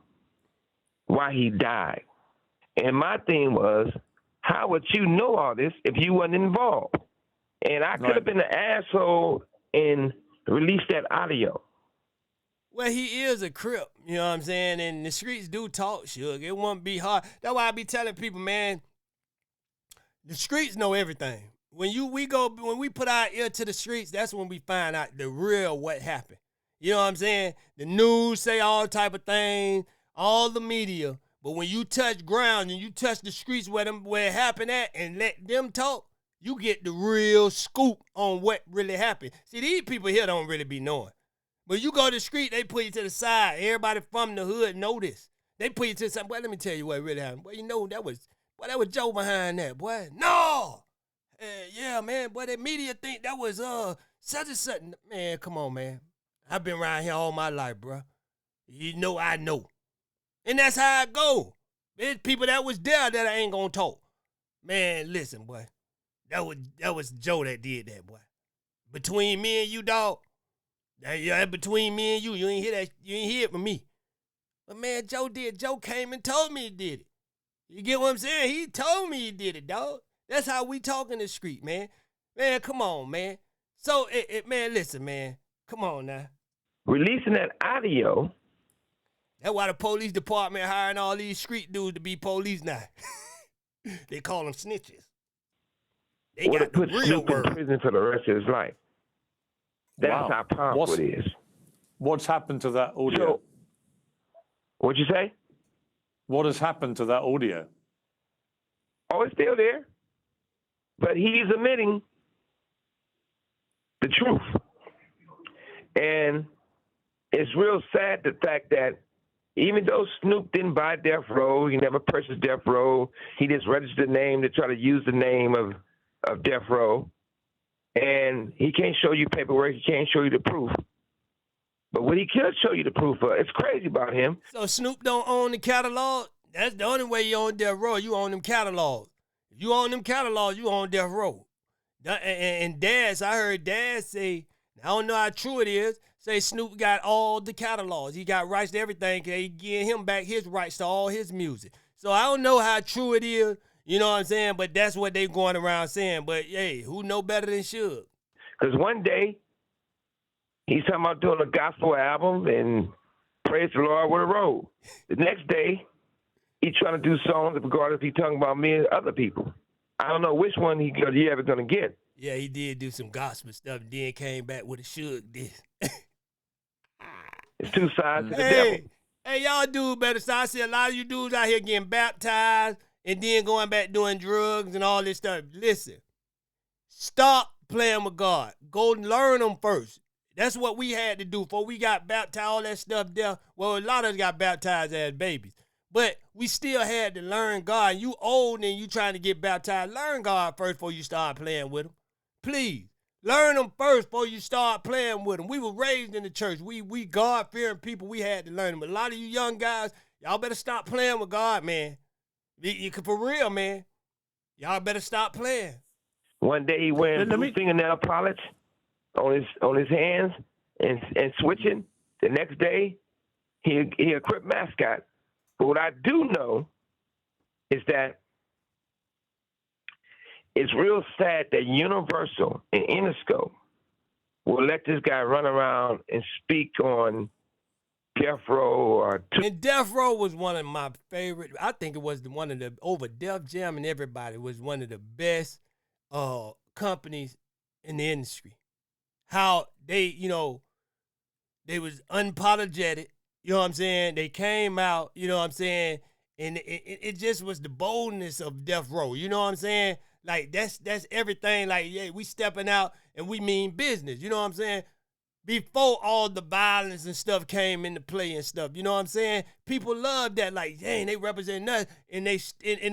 why he died. And my thing was, how would you know all this if you wasn't involved? And I could have been an asshole and released that audio. Well, he is a Crip, you know what I'm saying? And the streets do talk, Suge. It won't be hard. That's why I be telling people, man, the streets know everything. When we put our ear to the streets, that's when we find out the real what happened. You know what I'm saying? The news say all type of things, all the media. But when you touch ground and you touch the streets where it happened at and let them talk, you get the real scoop on what really happened. See, these people here don't really be knowing. But you go to the street, they put you to the side. Everybody from the hood know this. They put you to the side. Boy, let me tell you what really happened. Boy, you know that was Joe behind that, boy. No! Yeah, man, boy, that media think that was such and such. Man, come on, man. I've been around here all my life, bro. You know I know. And that's how I go. There's people that was there that I ain't gonna talk. Man, listen, boy. That was Joe that did that, boy. Between me and you, dog. Between me and you ain't hear that. You ain't hear it from me. But man, Joe did. Joe came and told me he did it. You get what I'm saying? He told me he did it, dog. That's how we talk in the street, man. Man, come on, man. So, man, listen, man. Come on now. Releasing that audio. That's why the police department hiring all these street dudes to be police now. They call them snitches. They would got have put the real Snoop in word. prison for the rest of his life. That's how powerful it is. What's happened to that audio? So, what'd you say? What has happened to that audio? Oh, it's still there. But he's admitting the truth. And it's real sad the fact that even though Snoop didn't buy Death Row, he never purchased Death Row, he just registered the name to try to use the name of Death Row. And he can't show you paperwork, he can't show you the proof. But what he could show you the proof of, it's crazy about him. So Snoop don't own the catalog? That's the only way you own Death Row. You own them catalogs. If you own them catalogs, you own Death Row. And Daz, I heard Daz say, I don't know how true it is, say Snoop got all the catalogs. He got rights to everything. They give him back his rights to all his music. So I don't know how true it is, you know what I'm saying? But that's what they going around saying. But, hey, who know better than Suge? Because one day, he's talking about doing a gospel album and praise the Lord with a robe. The next day, he's trying to do songs regardless if he's talking about me and other people. I don't know which one he ever going to get. Yeah, he did do some gospel stuff and then came back with a Suge diss. It's two sides to the devil. Hey, y'all do better. So I see a lot of you dudes out here getting baptized and then going back doing drugs and all this stuff. Listen, stop playing with God. Go learn them first. That's what we had to do before we got baptized, all that stuff there. Well, a lot of us got baptized as babies. But we still had to learn God. You old and you trying to get baptized, learn God first before you start playing with him. Please. Learn them first before you start playing with them. We were raised in the church. We God-fearing people. We had to learn them. But a lot of you young guys, y'all better stop playing with God, man. For real, man. Y'all better stop playing. One day he wearing blue fingernail polish on his hands and switching. The next day, he a Crip mascot. But what I do know is that it's real sad that Universal and Interscope will let this guy run around and speak on Death Row And Death Row was one of my favorite. I think it was one of the, over Def Jam and everybody, was one of the best companies in the industry. How they, they was unapologetic. You know what I'm saying? They came out, you know what I'm saying? And it just was the boldness of Death Row. You know what I'm saying? Like, that's everything. Like, yeah, we stepping out and we mean business. You know what I'm saying? Before all the violence and stuff came into play and stuff. You know what I'm saying? People love that. Like, dang, they represent us and they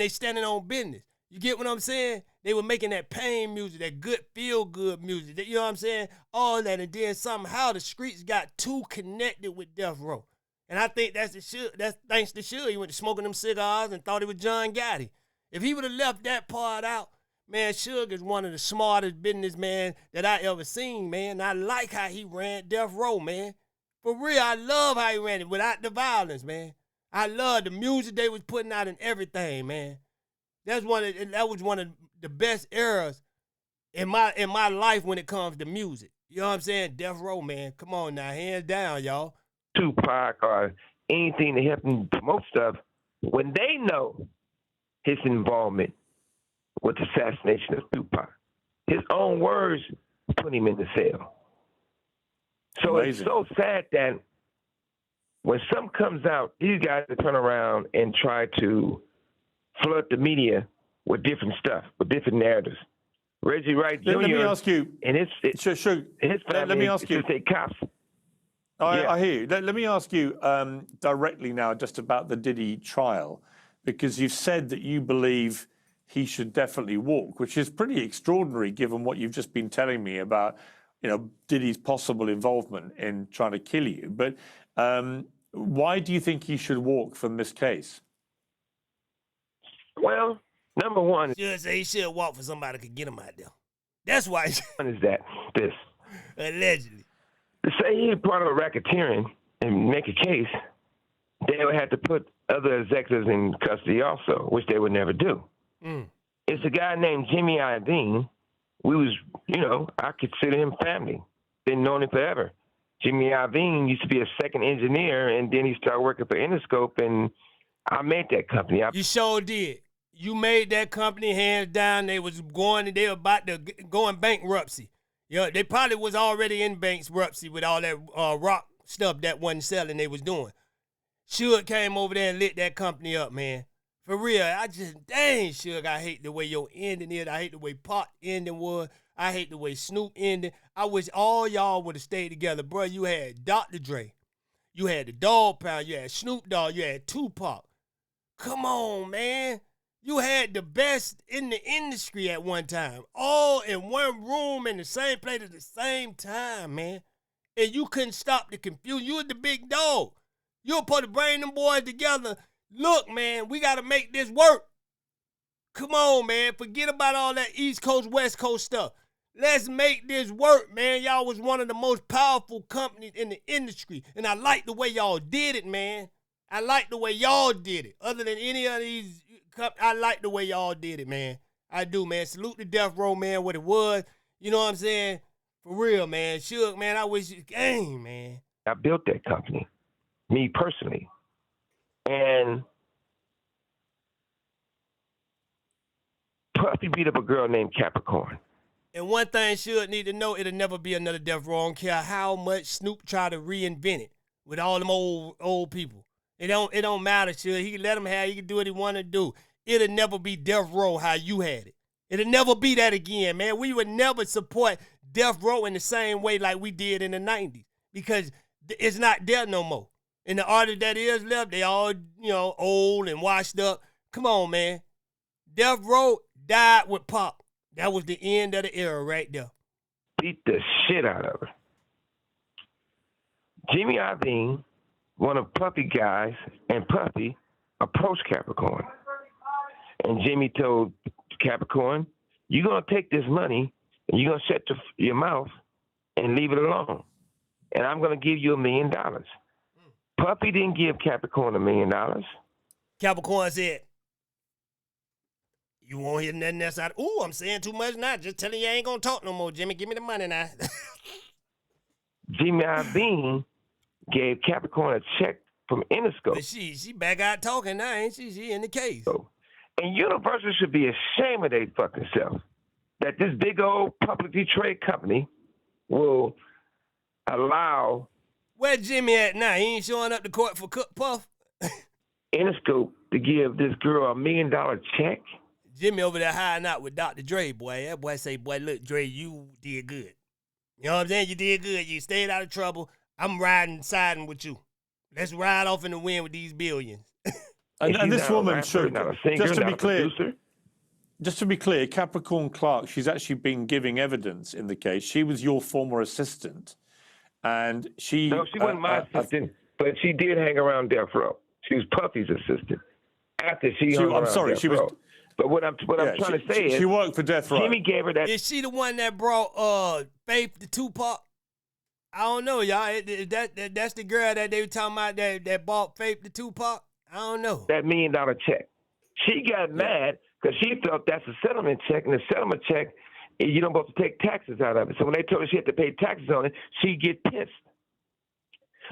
standing on business. You get what I'm saying? They were making that pain music, that good feel-good music. You know what I'm saying? All that. And then somehow the streets got too connected with Death Row. And I think that's thanks to Suge. He went to smoking them cigars and thought he was John Gotti. If he would have left that part out, man, Suge is one of the smartest businessmen that I ever seen, man. I like how he ran Death Row, man. For real, I love how he ran it without the violence, man. I love the music they was putting out and everything, man. That was one of the best eras in my life when it comes to music. You know what I'm saying? Death Row, man. Come on now, hands down, y'all. Tupac or anything to help him promote stuff, when they know his involvement with the assassination of Tupac, his own words put him in the cell. So Amazing. It's so sad that when something comes out, these guys turn around and try to flood the media with different stuff, with different narratives. Reggie Wright Jr. Let me ask you. And his family, let me ask you. Say cops. I hear you. Let me ask you directly now just about the Diddy trial, because you've said that you believe he should definitely walk, which is pretty extraordinary given what you've just been telling me about, Diddy's possible involvement in trying to kill you. But why do you think he should walk from this case? Well, number one, he should walk for somebody that could get him out there. That's why. One is that this allegedly. To say he's part of a racketeering and make a case, they would have to put other executives in custody also, which they would never do. It's a guy named Jimmy Iovine. We was, I consider him family. Been knowing him forever. Jimmy Iovine used to be a second engineer, and then he started working for Interscope, and I made that company. You sure did. You made that company, hands down. They were about to go in bankruptcy. They probably was already in bankruptcy with all that rock stuff that wasn't selling they was doing. Suge came over there and lit that company up, man. For real, dang, Suge, I hate the way your ending is. I hate the way Pac ending was. I hate the way Snoop ended. I wish all y'all would have stayed together, bro. You had Dr. Dre. You had the Dogg Pound. You had Snoop Dogg. You had Tupac. Come on, man. You had the best in the industry at one time. All in one room in the same place at the same time, man. And you couldn't stop the confusion. You was the big dog. You were supposed to bring them boys together. Look, man, we got to make this work. Come on, man. Forget about all that East Coast, West Coast stuff. Let's make this work, man. Y'all was one of the most powerful companies in the industry. And I like the way y'all did it, man. I like the way y'all did it. Other than any of these, I like the way y'all did it, man. I do, man. Salute the Death Row, man, what it was. You know what I'm saying? For real, man. Suge, man, I wish you game, man. I built that company, me personally. And Puffy beat up a girl named Capricorn. And one thing Suge need to know, it'll never be another Death Row. I don't care how much Snoop try to reinvent it with all them old people. It don't matter, Suge. He can let him have it. He can do what he want to do. It'll never be Death Row how you had it. It'll never be that again, man. We would never support death row in the same way like we did in the 90s because it's not there no more. And the artists that is left, they all, old and washed up. Come on, man. Death Row died with Pop. That was the end of the era right there. Beat the shit out of her. Jimmy Iovine, one of Puffy guys, and Puffy approached Capricorn. And Jimmy told Capricorn, you're going to take this money and you're going to shut your mouth and leave it alone. And I'm going to give you $1 million. Puffy didn't give Capricorn $1 million. Capricorn said, you won't hear nothing else out. Ooh, I'm saying too much now. Just telling you I ain't going to talk no more, Jimmy. Give me the money now. Jimmy Iovine gave Capricorn a check from Interscope. But she back out talking now, ain't she? She in the case. And Universal should be ashamed of their fucking self. That this big old publicly traded company will allow... Where Jimmy at now? He ain't showing up to court for Puff? Interscope to give this girl $1 million check? Jimmy over there hiding out with Dr. Dre, boy. That boy say, boy, look, Dre, you did good. You know what I'm saying? You did good. You stayed out of trouble. I'm siding with you. Let's ride off in the wind with these billions. And this woman, rapper, Suge, just to be clear, Capricorn Clark, she's actually been giving evidence in the case. She was your former assistant. And she... No, she wasn't my assistant, but she did hang around Death Row. She was Puffy's assistant. After she hung around Death Row. But what I'm trying to say is... She worked for Death Row. Jimmy gave her that... Is she the one that brought Faith to Tupac? I don't know, y'all. That's the girl that they were talking about that bought Faith to Tupac? I don't know. That $1 million check. She got mad because she thought that's a settlement check, and the settlement check, you don't supposed to take taxes out of it. So when they told her she had to pay taxes on it, she'd get pissed.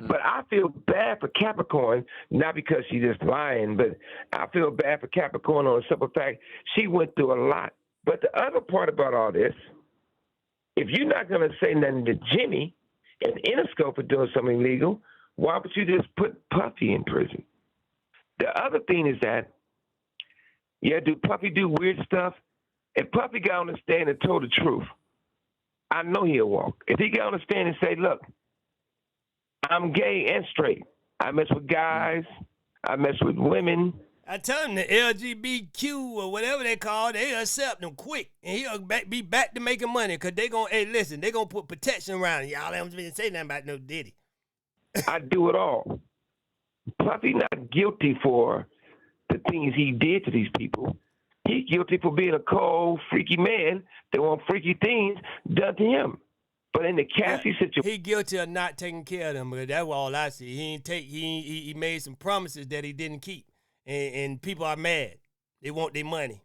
But I feel bad for Capricorn, not because she's just lying, but I feel bad for Capricorn on the simple fact she went through a lot. But the other part about all this, if you're not going to say nothing to Jimmy and Interscope for doing something illegal, why would you just put Puffy in prison? The other thing is that, do Puffy do weird stuff? If Puffy got on the stand and told the truth, I know he'll walk. If he got on the stand and say, look, I'm gay and straight. I mess with guys. I mess with women. I tell him the LGBTQ or whatever they call it, they accept them quick. And he'll be back to making money because they going to put protection around it. Y'all haven't been saying nothing about no Diddy. I do it all. Puffy not guilty for the things he did to these people. He's guilty for being a cold, freaky man that want freaky things done to him. But in the Cassie situation, he guilty of not taking care of them. But that's all I see. He made some promises that he didn't keep, and people are mad. They want their money.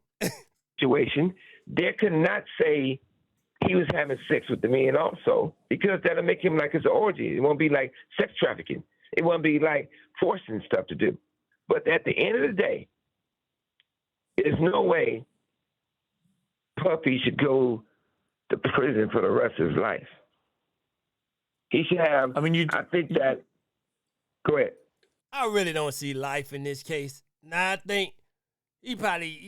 Situation, they could not say he was having sex with the man also, because that'll make him like it's an orgy. It won't be like sex trafficking. It won't be like forcing stuff to do. But at the end of the day, there's no way Puffy should go to prison for the rest of his life. He should have. I think that. Go ahead. I really don't see life in this case. Now I think he probably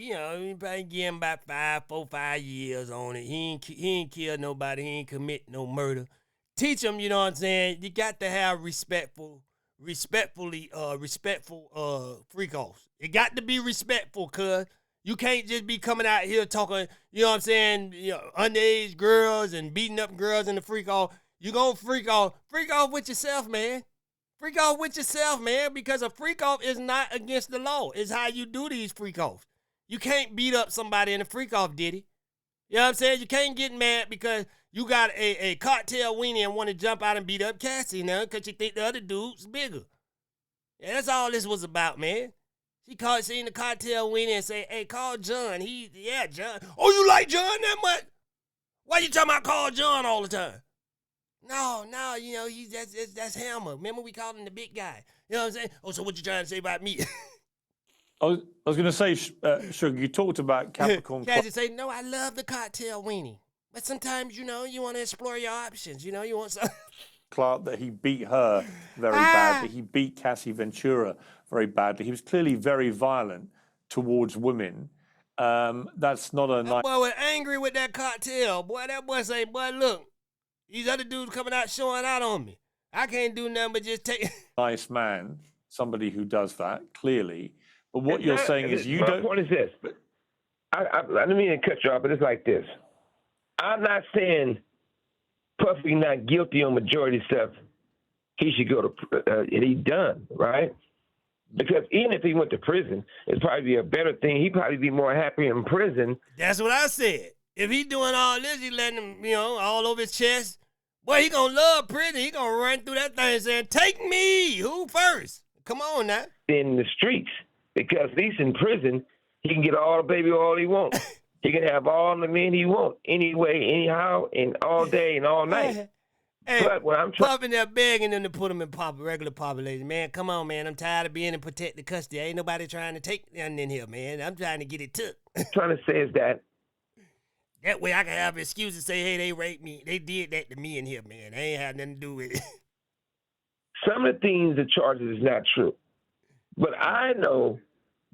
give him about 4 or 5 years on it. He ain't killed nobody. He ain't commit no murder. Teach him, you know what I'm saying? You got to have respectful freak offs. It got to be respectful, cuz. You can't just be coming out here talking, you know what I'm saying, underage girls and beating up girls in the freak off. You gonna freak off with yourself, man. Freak off with yourself, man, because a freak off is not against the law. It's how you do these freak offs. You can't beat up somebody in a freak off, Diddy. You know what I'm saying? You can't get mad because you got a cartel weenie and want to jump out and beat up Cassie now because you think the other dude's bigger. Yeah, that's all this was about, man. She seen the cartel weenie and say, hey, call John. John. Oh, you like John that much? Why you talking about call John all the time? No, that's Hammer. Remember we called him the big guy. You know what I'm saying? Oh, so what you trying to say about me? I was going to say, Suge, you talked about Capricorn. Cassie say, no, I love the cartel weenie. But sometimes, you want to explore your options. You want some... Clark, that he beat her very badly. He beat Cassie Ventura very badly. He was clearly very violent towards women. That's not a That nice. boy was angry with that cartel. Boy, that boy say, boy, look, these other dudes coming out showing out on me. I can't do nothing but just take. Nice man, somebody who does that clearly. But what you're saying is you my don't. My point is this. I don't mean to cut you off, but it's like this. I'm not saying Puffy not guilty on majority stuff. He should go to and he done, right? Because even if he went to prison, it'd probably be a better thing. He'd probably be more happy in prison. That's what I said. If he doing all this, he letting him, all over his chest. Boy, he gonna love prison. He gonna run through that thing saying, "Take me, who first? Come on now." In the streets, because at least in prison, he can get all the baby all he wants. He can have all the men he wants, anyway, anyhow, and all day and all night. Hey, but what I'm trying, Puffy there begging them to put him in regular population. Man, come on, man. I'm tired of being in protected custody. Ain't nobody trying to take nothing in here, man. I'm trying to get it took. trying to say is that that way I can have an excuse to say, hey, they raped me. They did that to me in here, man. They ain't had nothing to do with it. some of the things, the charges is not true. But I know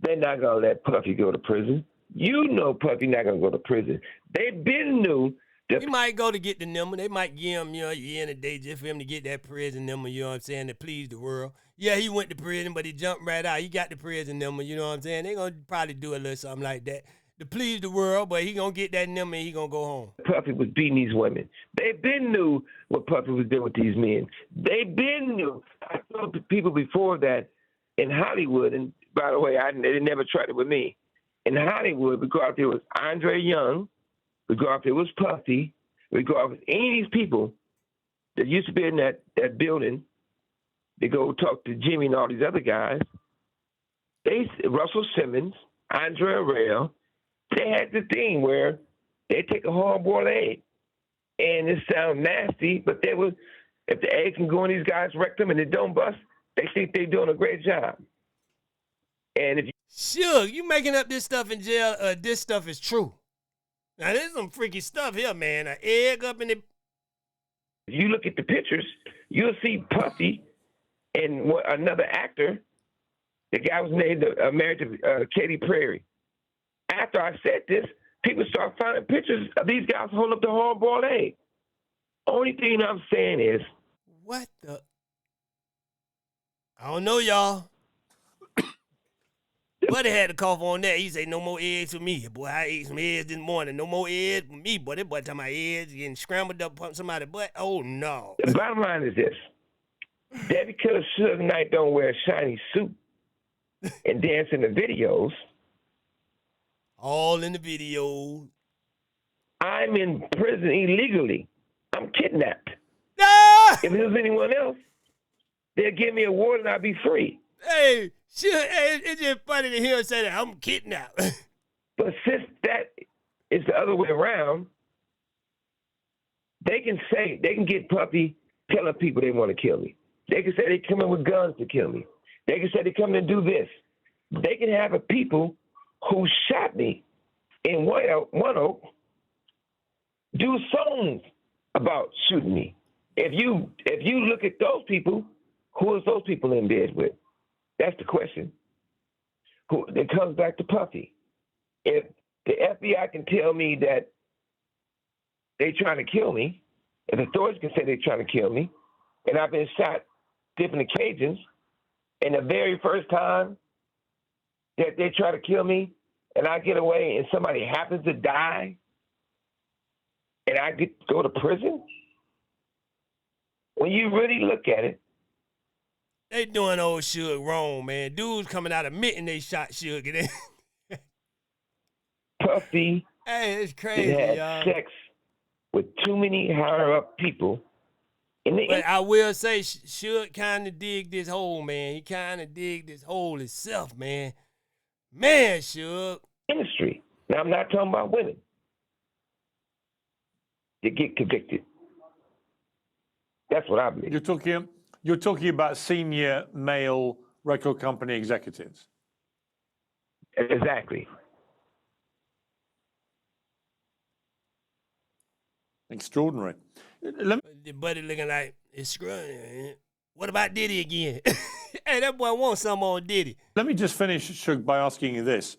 they're not going to let Puffy go to prison. You know Puffy not going to go to prison. They been knew that he might go to get the number. They might give him, a year and a day just for him to get that prison number, you know what I'm saying, to please the world. Yeah, he went to prison, but he jumped right out. He got the prison number, you know what I'm saying? They going to probably do a little something like that to please the world, but he going to get that number and he going to go home. Puffy was beating these women. They been knew what Puffy was doing with these men. They been knew. I told people before that in Hollywood, and by the way, they never tried it with me. In Hollywood, we go out there with Andre Young, we go out there with Puffy, we go out with any of these people that used to be in that building. They go talk to Jimmy and all these other guys. Russell Simmons, Andre Arell, they had the thing where they take a hard-boiled egg, and it sounds nasty, but if the egg can go in these guys' rectum and it don't bust, they think they're doing a great job. And if Suge, you making up this stuff in jail, this stuff is true. Now, there's some freaky stuff here, man. An egg up in the... If you look at the pictures, you'll see Puffy and another actor. The guy was married to Katy Perry. After I said this, people start finding pictures of these guys holding up the hard-boiled egg. Only thing I'm saying is... What the... I don't know, y'all. Buddy had to cough on that. He said, no more eggs for me. Boy, I ate some eggs this morning. No more eggs for me. Boy, that boy talking about eggs getting scrambled up on somebody's butt. Oh, no. The bottom line is this. That because Suge Knight don't wear a shiny suit and dance in the videos. All in the video. I'm in prison illegally. I'm kidnapped. Ah! If it was anyone else, they'd give me a warrant and I'd be free. Hey, it's just funny to hear him say that I'm kidnapped. But since that is the other way around, they can get Puffy telling people they want to kill me. They can say they come in with guns to kill me. They can say they come in to do this. They can have people who shot me in One Oak do songs about shooting me. If you look at those people, who is those people in bed with? That's the question. It comes back to Puffy. If the FBI can tell me that they're trying to kill me, if authorities can say they're trying to kill me, and I've been shot different occasions, and the very first time that they try to kill me, and I get away, and somebody happens to die, and I get to go to prison, when you really look at it, they doing old Suge wrong, man. Dudes coming out admitting they shot Suge. Puffy hey, it's crazy, had y'all. sex with too many higher-up people. But I will say, Suge kind of dig this hole, man. He kind of dig this hole himself, man. Man, Suge. Industry. Now, I'm not talking about women. You get convicted. That's what I believe. You're talking about senior male record company executives. Exactly. Extraordinary. The buddy looking like, it's screwing. What about Diddy again? Hey, that boy wants something on Diddy. Let me just finish, Suge, by asking you this.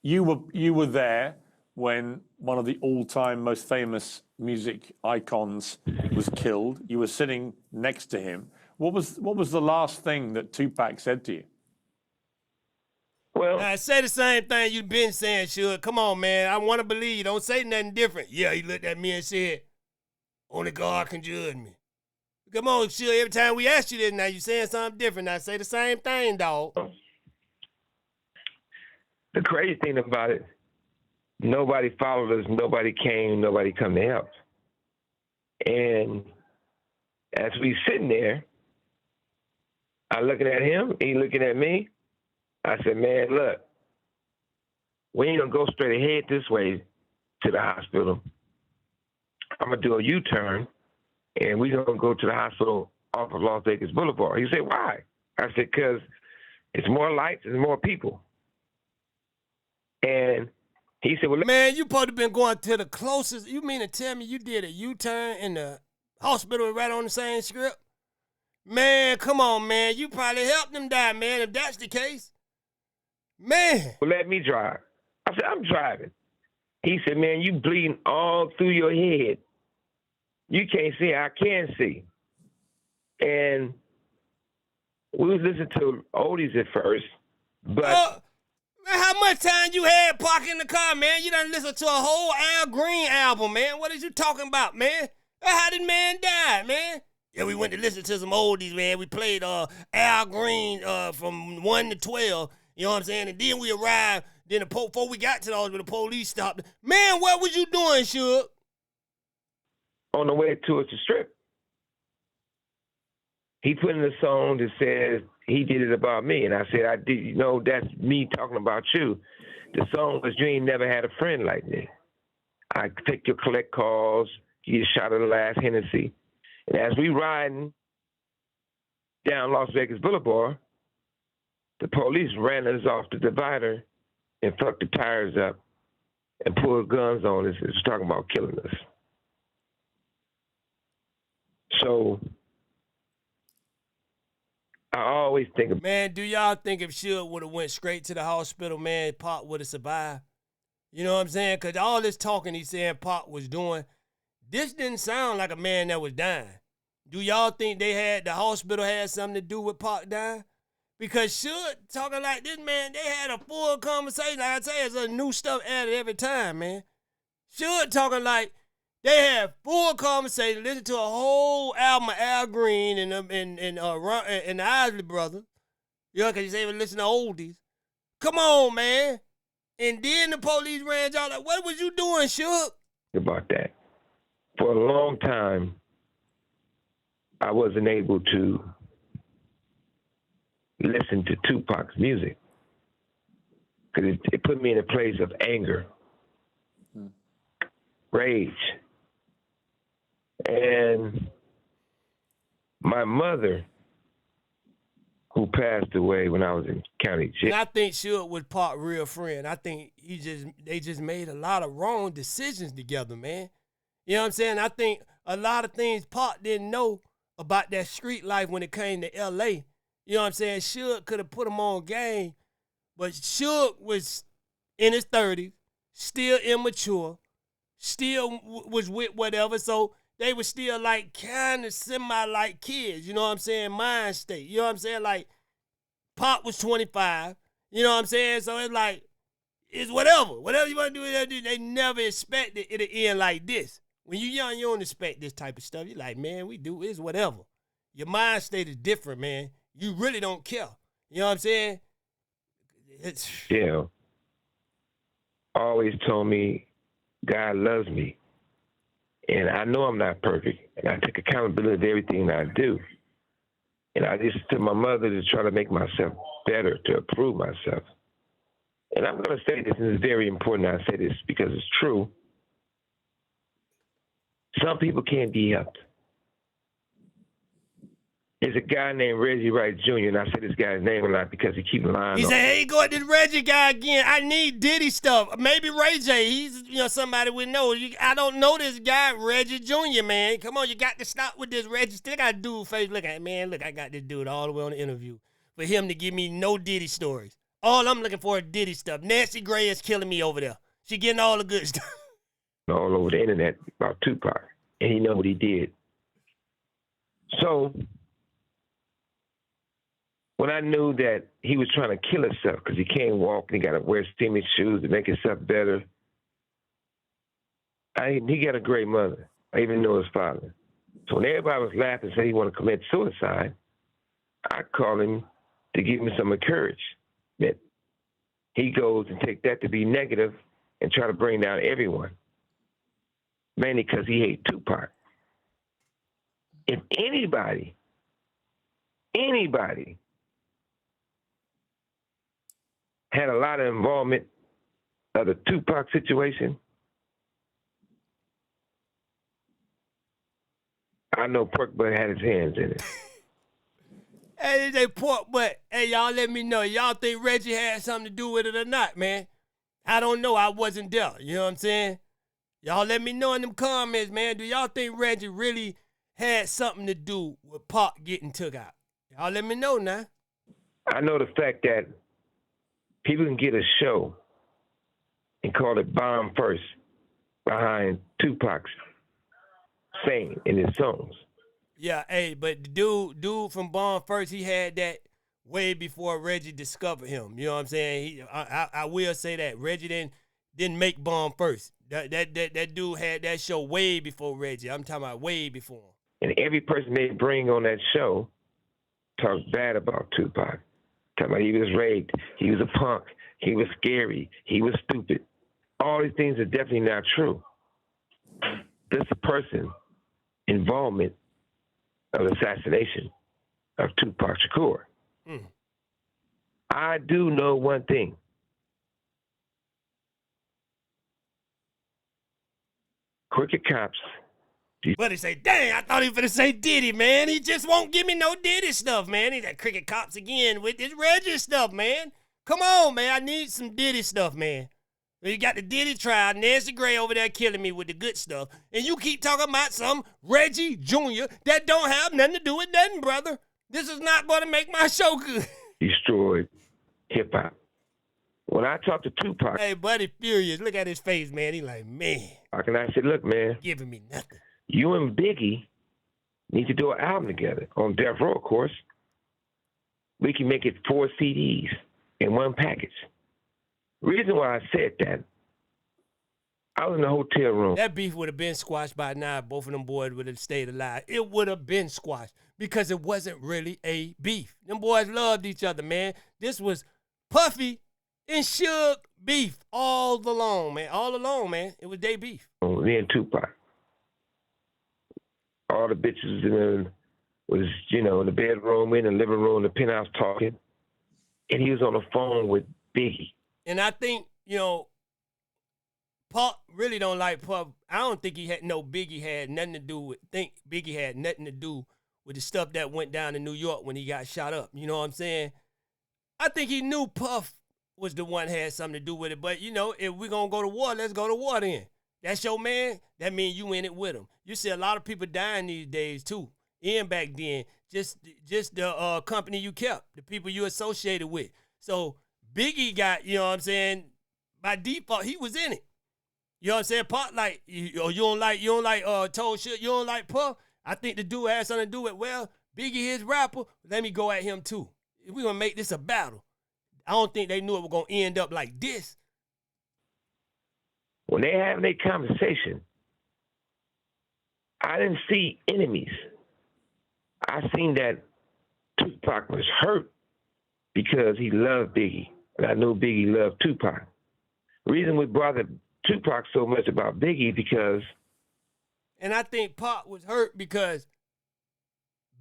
You were there when one of the all-time most famous music icons was killed. You were sitting next to him. What was the last thing that Tupac said to you? Well, Now, say the same thing you've been saying, Suge. Come on, man. I want to believe you. Don't say nothing different. Yeah, he looked at me and said, only God can judge me. Come on, Suge. Every time we ask you this, now you saying something different. Now say the same thing, dog. the crazy thing about it, nobody followed us, nobody came, nobody come to help. And as we sitting there, I looking at him, he looking at me. I said, man, look, we ain't gonna go straight ahead this way to the hospital. I'm gonna do a U-turn, and we gonna go to the hospital off of Las Vegas Boulevard. He said, why? I said, because it's more lights and more people. And he said, well, Man, you supposed to been going to the closest. You mean to tell me you did a U-turn in the hospital right on the same script? Man, come on, man. You probably helped them die, man, if that's the case. Man. well, let me drive. I said, I'm driving. He said, man, you bleeding all through your head. You can't see, I can see. And we was listening to oldies at first, but Man, how much time you had parking in the car, man? You done listened to a whole Al Green album, man. What is you talking about, man? How did man die, man? Yeah, we went to listen to some oldies, man. We played Al Green from 1 to 12. You know what I'm saying? And then we arrived. Then before we got to the hospital, the police stopped. Man, what was you doing, Suge? on the way towards the strip, he put in a song that says he did it about me. And I said, I did, you know, that's me talking about you. The song was, you ain't never had a friend like me. I take your collect calls, you get shot of the last Hennessy. And as we riding down Las Vegas Boulevard, the police ran us off the divider and fucked the tires up and pulled guns on us and was talking about killing us. So I always think of, Man, do y'all think if Suge would have went straight to the hospital, man, Pop would have survived? You know what I'm saying? Because all this talking he said Pop was doing, this didn't sound like a man that was dying. Do y'all think the hospital had something to do with Pop dying? Because Suge talking like this, man, they had a full conversation. Like I say, there's a new stuff added every time, man. Suge talking like they had full conversation, listen to a whole album of Al Green and the Isley Brothers. You know, because you say we listen to oldies. Come on, man. And then the police ran y'all like, what was you doing, Suge? about that. For a long time, I wasn't able to listen to Tupac's music because it put me in a place of anger, rage. And my mother, who passed away when I was in county jail. And I think Suge was Pac's real friend. I think they just made a lot of wrong decisions together, man. You know what I'm saying? I think a lot of things Pac didn't know about that street life when it came to L.A. You know what I'm saying? Suge could have put him on game, but Suge was in his 30s, still immature, still was with whatever, so they were still like kind of semi-like kids, you know what I'm saying? Mind state, you know what I'm saying? Like, Pop was 25, you know what I'm saying? So it's like, it's whatever. Whatever you want to do, they never expected it to end like this. When you're young, you don't expect this type of stuff. You're like, man, we do, it's whatever. Your mind state is different, man. You really don't care. You know what I'm saying? Yeah. Always told me God loves me. And I know I'm not perfect. And I take accountability of everything that I do. And I just to my mother to try to make myself better, to improve myself. And I'm going to say this, and it's very important I say this because it's true. Some people can't be helped. There's a guy named Reggie Wright Jr., and I say this guy's name a lot because he keeps lying. He said, hey, go at this Reggie guy again. I need Diddy stuff. Maybe Ray J. He's somebody we know. I don't know this guy, Reggie Jr., man. Come on, you got to stop with this Reggie. Still got a dude face. Look at man. Look, I got this dude all the way on the interview for him to give me no Diddy stories. All I'm looking for is Diddy stuff. Nancy Gray is killing me over there. She getting all the good stuff. All over the internet about Tupac, and he know what he did. So when I knew that he was trying to kill himself because he can't walk and he got to wear steamy shoes to make himself better, he got a great mother. I even know his father. So when everybody was laughing and said he wanted to commit suicide, I called him to give me some encouragement. He goes and take that to be negative and try to bring down everyone, mainly because he hates Tupac. If anybody had a lot of involvement of the Tupac situation, I know Pork Butt had his hands in it. Hey, they Pork Butt. Hey, y'all let me know. Y'all think Reggie had something to do with it or not, man? I don't know. I wasn't there. You know what I'm saying? Y'all let me know in them comments, man. Do y'all think Reggie really had something to do with Pac getting took out? Y'all let me know now. I know the fact that people can get a show and call it Bomb First behind Tupac's saying in his songs. Yeah, hey, but the dude from Bomb First, he had that way before Reggie discovered him. You know what I'm saying? I will say that Reggie didn't make Bomb First. That dude had that show way before Reggie. I'm talking about way before him. And every person they bring on that show talks bad about Tupac. Talking about he was raped, he was a punk, he was scary, he was stupid. All these things are definitely not true. This person involvement of assassination of Tupac Shakur. I do know one thing. Crooked cops. But he say, dang, I thought he was finna say Diddy, man. He just won't give me no Diddy stuff, man. He that cricket cops again with this Reggie stuff, man. Come on, man. I need some Diddy stuff, man. You got the Diddy trial, Nancy Gray over there killing me with the good stuff. And you keep talking about some Reggie Jr. that don't have nothing to do with nothing, brother. This is not going to make my show good. Destroyed hip-hop. When I talk to Tupac... Hey, Buddy Furious, look at his face, man. He like, man. I said, look, man. Giving me nothing. You and Biggie need to do an album together on Death Row, of course. We can make it 4 CDs in one package. Reason why I said that, I was in the hotel room. That beef would have been squashed by now. Both of them boys would have stayed alive. It would have been squashed because it wasn't really a beef. Them boys loved each other, man. This was Puffy and Suge beef all along, man. All along, man. It was their beef. Me and Tupac. All the bitches was, in the bedroom, in the living room, the penthouse talking. And he was on the phone with Biggie. And I think, Pac really don't like Puff. I don't think Biggie had nothing to do with, Biggie had nothing to do with the stuff that went down in New York when he got shot up. You know what I'm saying? I think he knew Puff was the one had something to do with it. But, if we're going to go to war, let's go to war then. That's your man. That means you in it with him. You see a lot of people dying these days, too. And back then, just the company you kept, the people you associated with. So Biggie got, by default, he was in it. You know what I'm saying? Pop like, you don't like Told Shit, you don't like Puff. I think the dude has something to do with, well, Biggie his rapper, let me go at him too. We're going to make this a battle. I don't think they knew it was going to end up like this. When they having their conversation, I didn't see enemies. I seen that Tupac was hurt because he loved Biggie. And I knew Biggie loved Tupac. The reason we bothered Tupac so much about Biggie because... And I think Pac was hurt because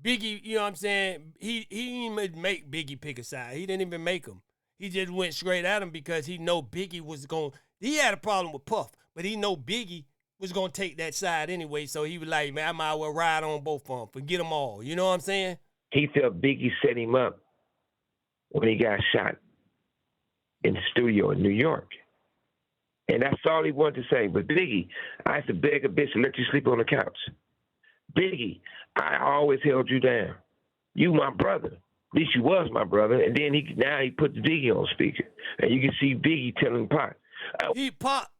Biggie, you know what I'm saying, he didn't even make Biggie pick a side. He didn't even make him. He just went straight at him because he know Biggie was going... He had a problem with Puff, but he know Biggie was going to take that side anyway, so he was like, man, I might as well ride on both of them, forget them all. You know what I'm saying? He felt Biggie set him up when he got shot in the studio in New York. And that's all he wanted to say. But Biggie, I used to beg a bitch to let you sleep on the couch. Biggie, I always held you down. You my brother. At least you was my brother. And then now he put the Biggie on speaker. And you can see Biggie telling Pac.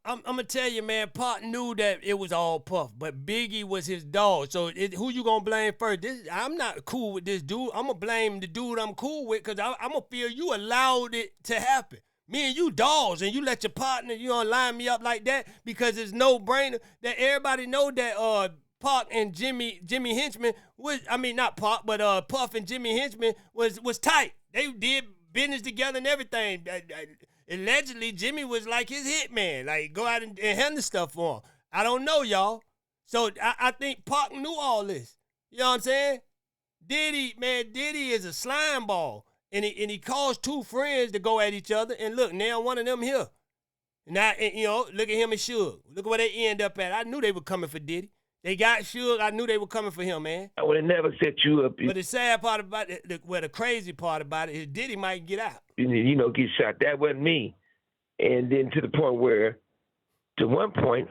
I'm gonna tell you, man. Pac knew that it was all Puff, but Biggie was his dog. So who you gonna blame first? I'm not cool with this dude. I'm gonna blame the dude I'm cool with because I'm gonna feel you allowed it to happen. Me and you dogs, and you let your partner, line me up like that because it's no brainer that everybody know that Pac and Jimmy Henchman was, I mean not Pac, but Puff and Jimmy Henchman was tight. They did business together and everything. Allegedly, Jimmy was like his hitman, like go out and handle stuff for him. I don't know, y'all. So I think Pac knew all this. You know what I'm saying? Diddy is a slime ball. And he caused two friends to go at each other. And look, now one of them here. Now, look at him and Suge. Look at where they end up at. I knew they were coming for Diddy. They got Suge. I knew they were coming for him, man. I would have never set you up. But the sad part about it, the crazy part about it is Diddy might get out. Get shot. That wasn't me. And then to the point where, to one point,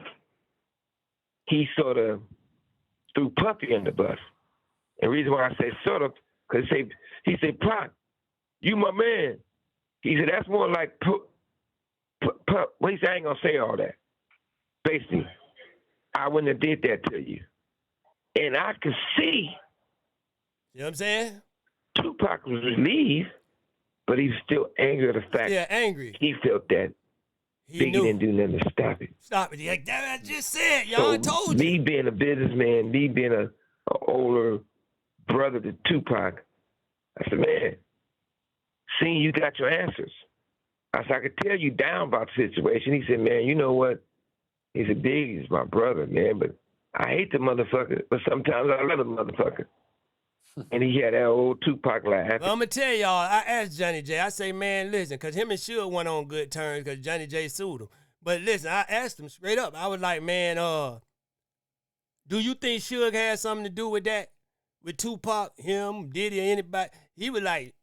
he sort of threw Puffy in the bus. And the reason why I say sort of, because he said, Pac, you my man. He said, that's more like Puff. Well, he said, I ain't going to say all that. Basically, I wouldn't have did that to you. And I could see. You know what I'm saying? Tupac was relieved, but he was still angry at the fact. Yeah, angry. He felt that Biggie didn't do nothing to stop it. Stop it. Like that I just said, y'all. I told you. Me being a businessman, me being an older brother to Tupac, I said, man, seeing you got your answers. I said, I could tell you down about the situation. He said, man, you know what? He said, Biggie's my brother, man, but I hate the motherfucker, but sometimes I love the motherfucker. And he had that old Tupac laugh. Well, I'm going to tell y'all, I asked Johnny J. I say, man, listen, because him and Suge went on good terms because Johnny J sued him. But listen, I asked him straight up. I was like, man, do you think Suge had something to do with that? With Tupac, him, Diddy, or anybody? He was like,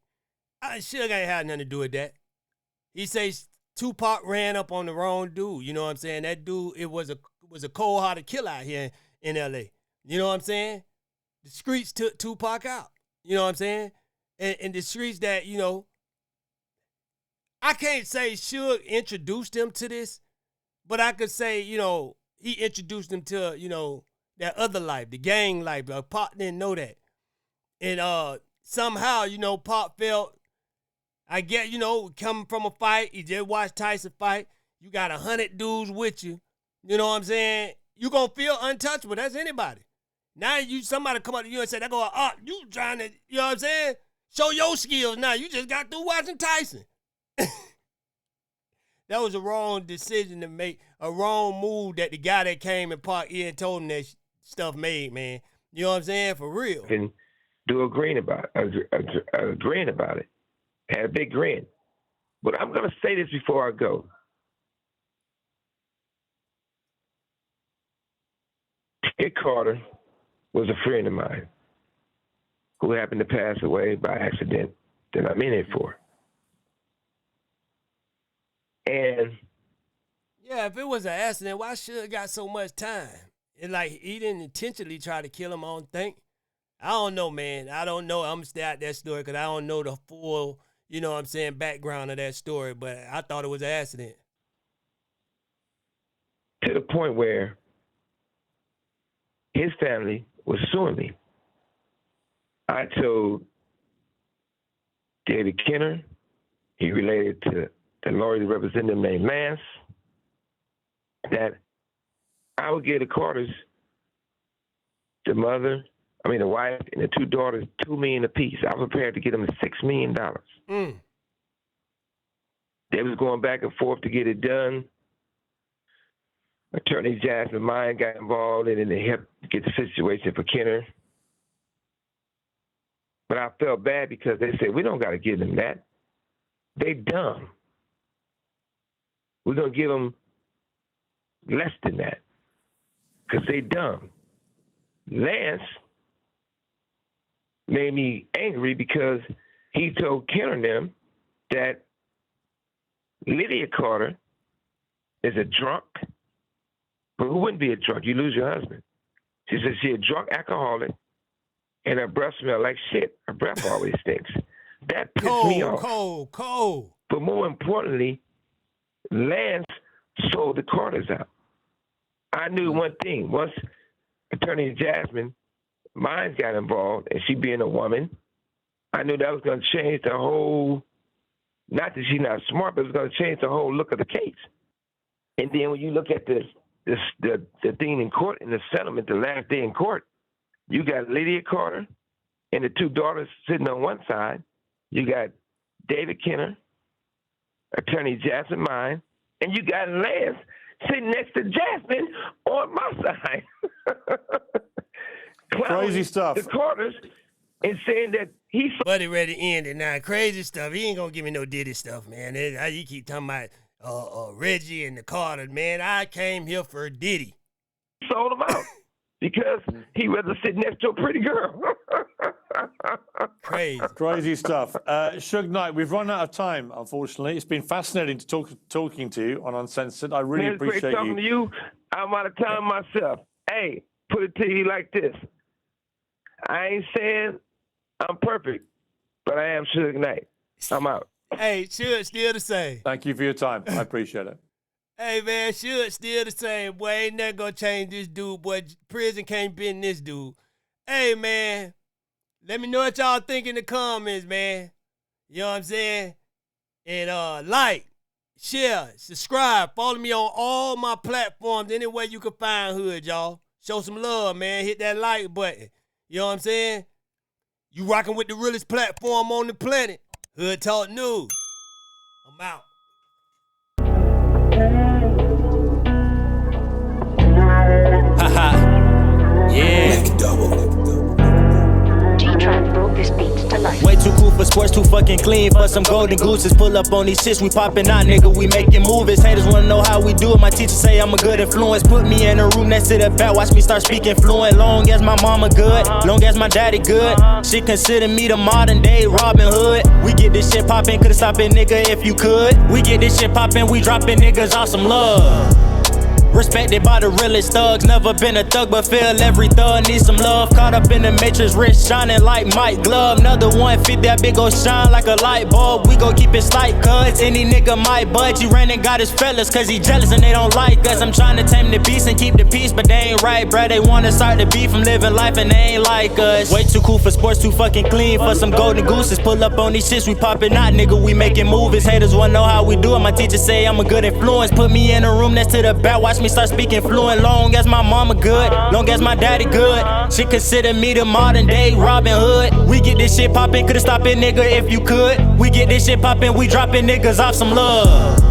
Suge ain't had nothing to do with that. He says Tupac ran up on the wrong dude. You know what I'm saying? That dude, it was a cold-hearted killer out here in L.A. You know what I'm saying? The streets took Tupac out. You know what I'm saying? And the streets that, I can't say Suge introduced him to this, but I could say, he introduced him to, that other life, the gang life. Pop didn't know that. And somehow, Pop felt, I get, coming from a fight, he just watched Tyson fight, you got 100 dudes with you, you know what I'm saying? You gonna feel untouchable, that's anybody. Now somebody come up to you and say, they're going, you trying to, you know what I'm saying? Show your skills now. You just got through watching Tyson. That was a wrong decision to make, a wrong move that the guy that came and parked here and told him that stuff made, man. You know what I'm saying? For real. And do a grin about it. Had a big grin. But I'm going to say this before I go. Dick Carter was a friend of mine who happened to pass away by accident that I'm in it for. And yeah, if it was an accident, why should have got so much time? And like he didn't intentionally try to kill him, I don't think. I don't know, man. I don't know. I'm gonna stay out that story because I don't know the full, background of that story, but I thought it was an accident. To the point where his family was suing me. I told David Kenner, he related to the lawyer representative named Lance, that I would give the Carters, the wife and the two daughters, $2 million apiece. I was prepared to give them $6 million. They was going back and forth to get it done. Attorney Jasmine Mine got involved and then they helped get the situation for Kenner. But I felt bad because they said, we don't got to give them that. They dumb. We're going to give them less than that because they dumb. Lance made me angry because he told Kenner and them that Lydia Carter is a drunk. But who wouldn't be a drunk? You lose your husband. She said she's a drunk alcoholic and her breath smells like shit. Her breath always stinks. That pissed me off. Cold. But more importantly, Lance sold the Carters out. I knew one thing. Once Attorney Jasmine Mines got involved, and she being a woman, I knew that was going to change the whole, not that she's not smart, but it was going to change the whole look of the case. And then when you look at the thing in court, in the settlement, the last day in court, you got Lydia Carter and the two daughters sitting on one side. You got David Kenner, Attorney Jasmine Mine, and you got Lance sitting next to Jasmine on my side. Crazy stuff. The Carters and saying that he's... Buddy ready to end it now. Crazy stuff. He ain't gonna give me no Diddy stuff, man. You keep talking about Reggie and the Carters, man. I came here for Diddy. Sold him out because he rather sit next to a pretty girl. Crazy stuff. Suge Knight, we've run out of time, unfortunately. It's been fascinating to talking to you on Uncensored. I really appreciate great talking to you. I'm out of time myself. Hey, put it to you like this. I ain't saying I'm perfect, but I am Suge Knight. I'm out. Hey, Suge still the same. Thank you for your time. I appreciate it. Hey, man, Suge still the same. Boy, ain't nothing gonna change this dude. Boy, prison can't bend this dude. Hey, man, let me know what y'all think in the comments, man. You know what I'm saying? And like, share, subscribe, follow me on all my platforms, any way you can find Hood, y'all. Show some love, man. Hit that like button. You know what I'm saying? You rocking with the realest platform on the planet. Hood Talk News. I'm out. Yeah. G-Track broke this beat to life. Way too cool for sports, too fucking clean for some golden gooses. Pull up on these shits, we poppin' out, nigga, we making movies. Haters wanna know how we do it, my teacher say I'm a good influence. Put me in a room next to the back, watch me start speaking fluent. Long as my mama good, long as my daddy good. She consider me the modern day Robin Hood. We get this shit poppin', could've stopped it, nigga, if you could. We get this shit poppin', we droppin' niggas off some love. Respected by the realest thugs, never been a thug, but feel every thug needs some love. Caught up in the matrix, wrist shining like Mike Glove. Another 150, that big gon' shine like a light bulb. We gon' keep it slight, cuz any nigga might budge. He ran and got his fellas, cause he jealous and they don't like us. I'm trying to tame the beast and keep the peace, but they ain't right, bruh. They wanna start the beef from living life and they ain't like us. Way too cool for sports, too fucking clean for some golden gooses. Pull up on these shits, we poppin' out, nigga, we making movies. Haters wanna know how we do it, my teacher say I'm a good influence. Put me in a room next to the back, watch me start speaking fluent. Long as my mama good, long as my daddy good. She consider me the modern day Robin Hood. We get this shit poppin', could've stopped it, nigga, if you could. We get this shit poppin', we droppin' niggas off some love.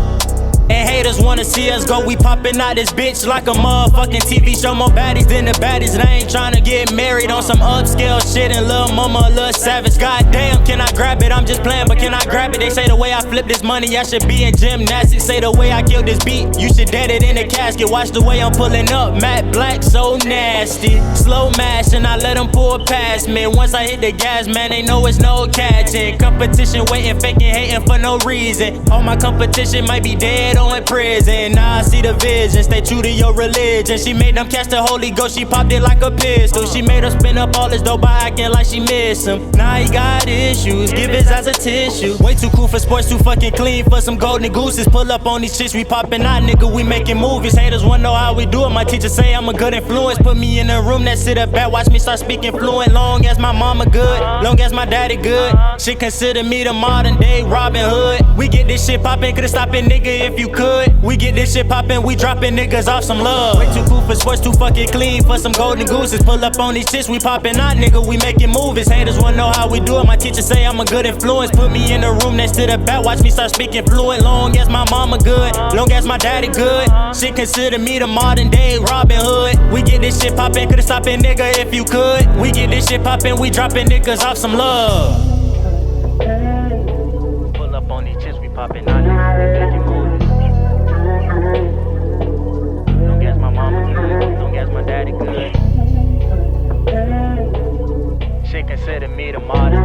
And haters wanna see us go, we poppin' out this bitch like a motherfucking TV show. More baddies than the baddies, they ain't tryna get married on some upscale shit. And lil' mama, a little savage, goddamn, can I grab it? I'm just playing, but can I grab it? They say the way I flip this money, I should be in gymnastics. Say the way I killed this beat, you should dead it in a casket. Watch the way I'm pulling up, matte black, so nasty. Slow mashing, I let them pull past me. Once I hit the gas, man, they know it's no catching. Competition waiting, faking, hating for no reason. All my competition might be dead or in prison. Now I see the vision, stay true to your religion. She made them catch the Holy Ghost, she popped it like a pistol. She made her spin up all this dope by acting like she miss him. Now he got issues, give his ass a tissue. Way too cool for sports, too fucking clean for some golden gooses. Pull up on these shits, we poppin' out, nigga, we making movies. Haters wanna know how we do it, my teacher say I'm a good influence. Put me in a room next to the back, watch me start speaking fluent. Long as my mama good, long as my daddy good. She consider me the modern day Robin Hood. We get this shit poppin', could've stopped it, nigga, if you could. We get this shit poppin', we droppin' niggas off some love. Way too cool for sports, too fucking clean for some golden gooses. Pull up on these shits, we poppin' out, nigga, we making movies. Haters wanna know how we do it, my teacher say I'm a good influence. Put me in a room next to the back, watch me start speaking fluent. Long as my mama good, long as my daddy good. She consider me the modern day Robin Hood. We get this shit poppin', could've stopped it, nigga, if you could. We get this shit poppin', we droppin' niggas off some love. Pull up on these shits, we poppin' out, nigga, we making movies. Long as my mama good, long as my daddy good. She consider me the modern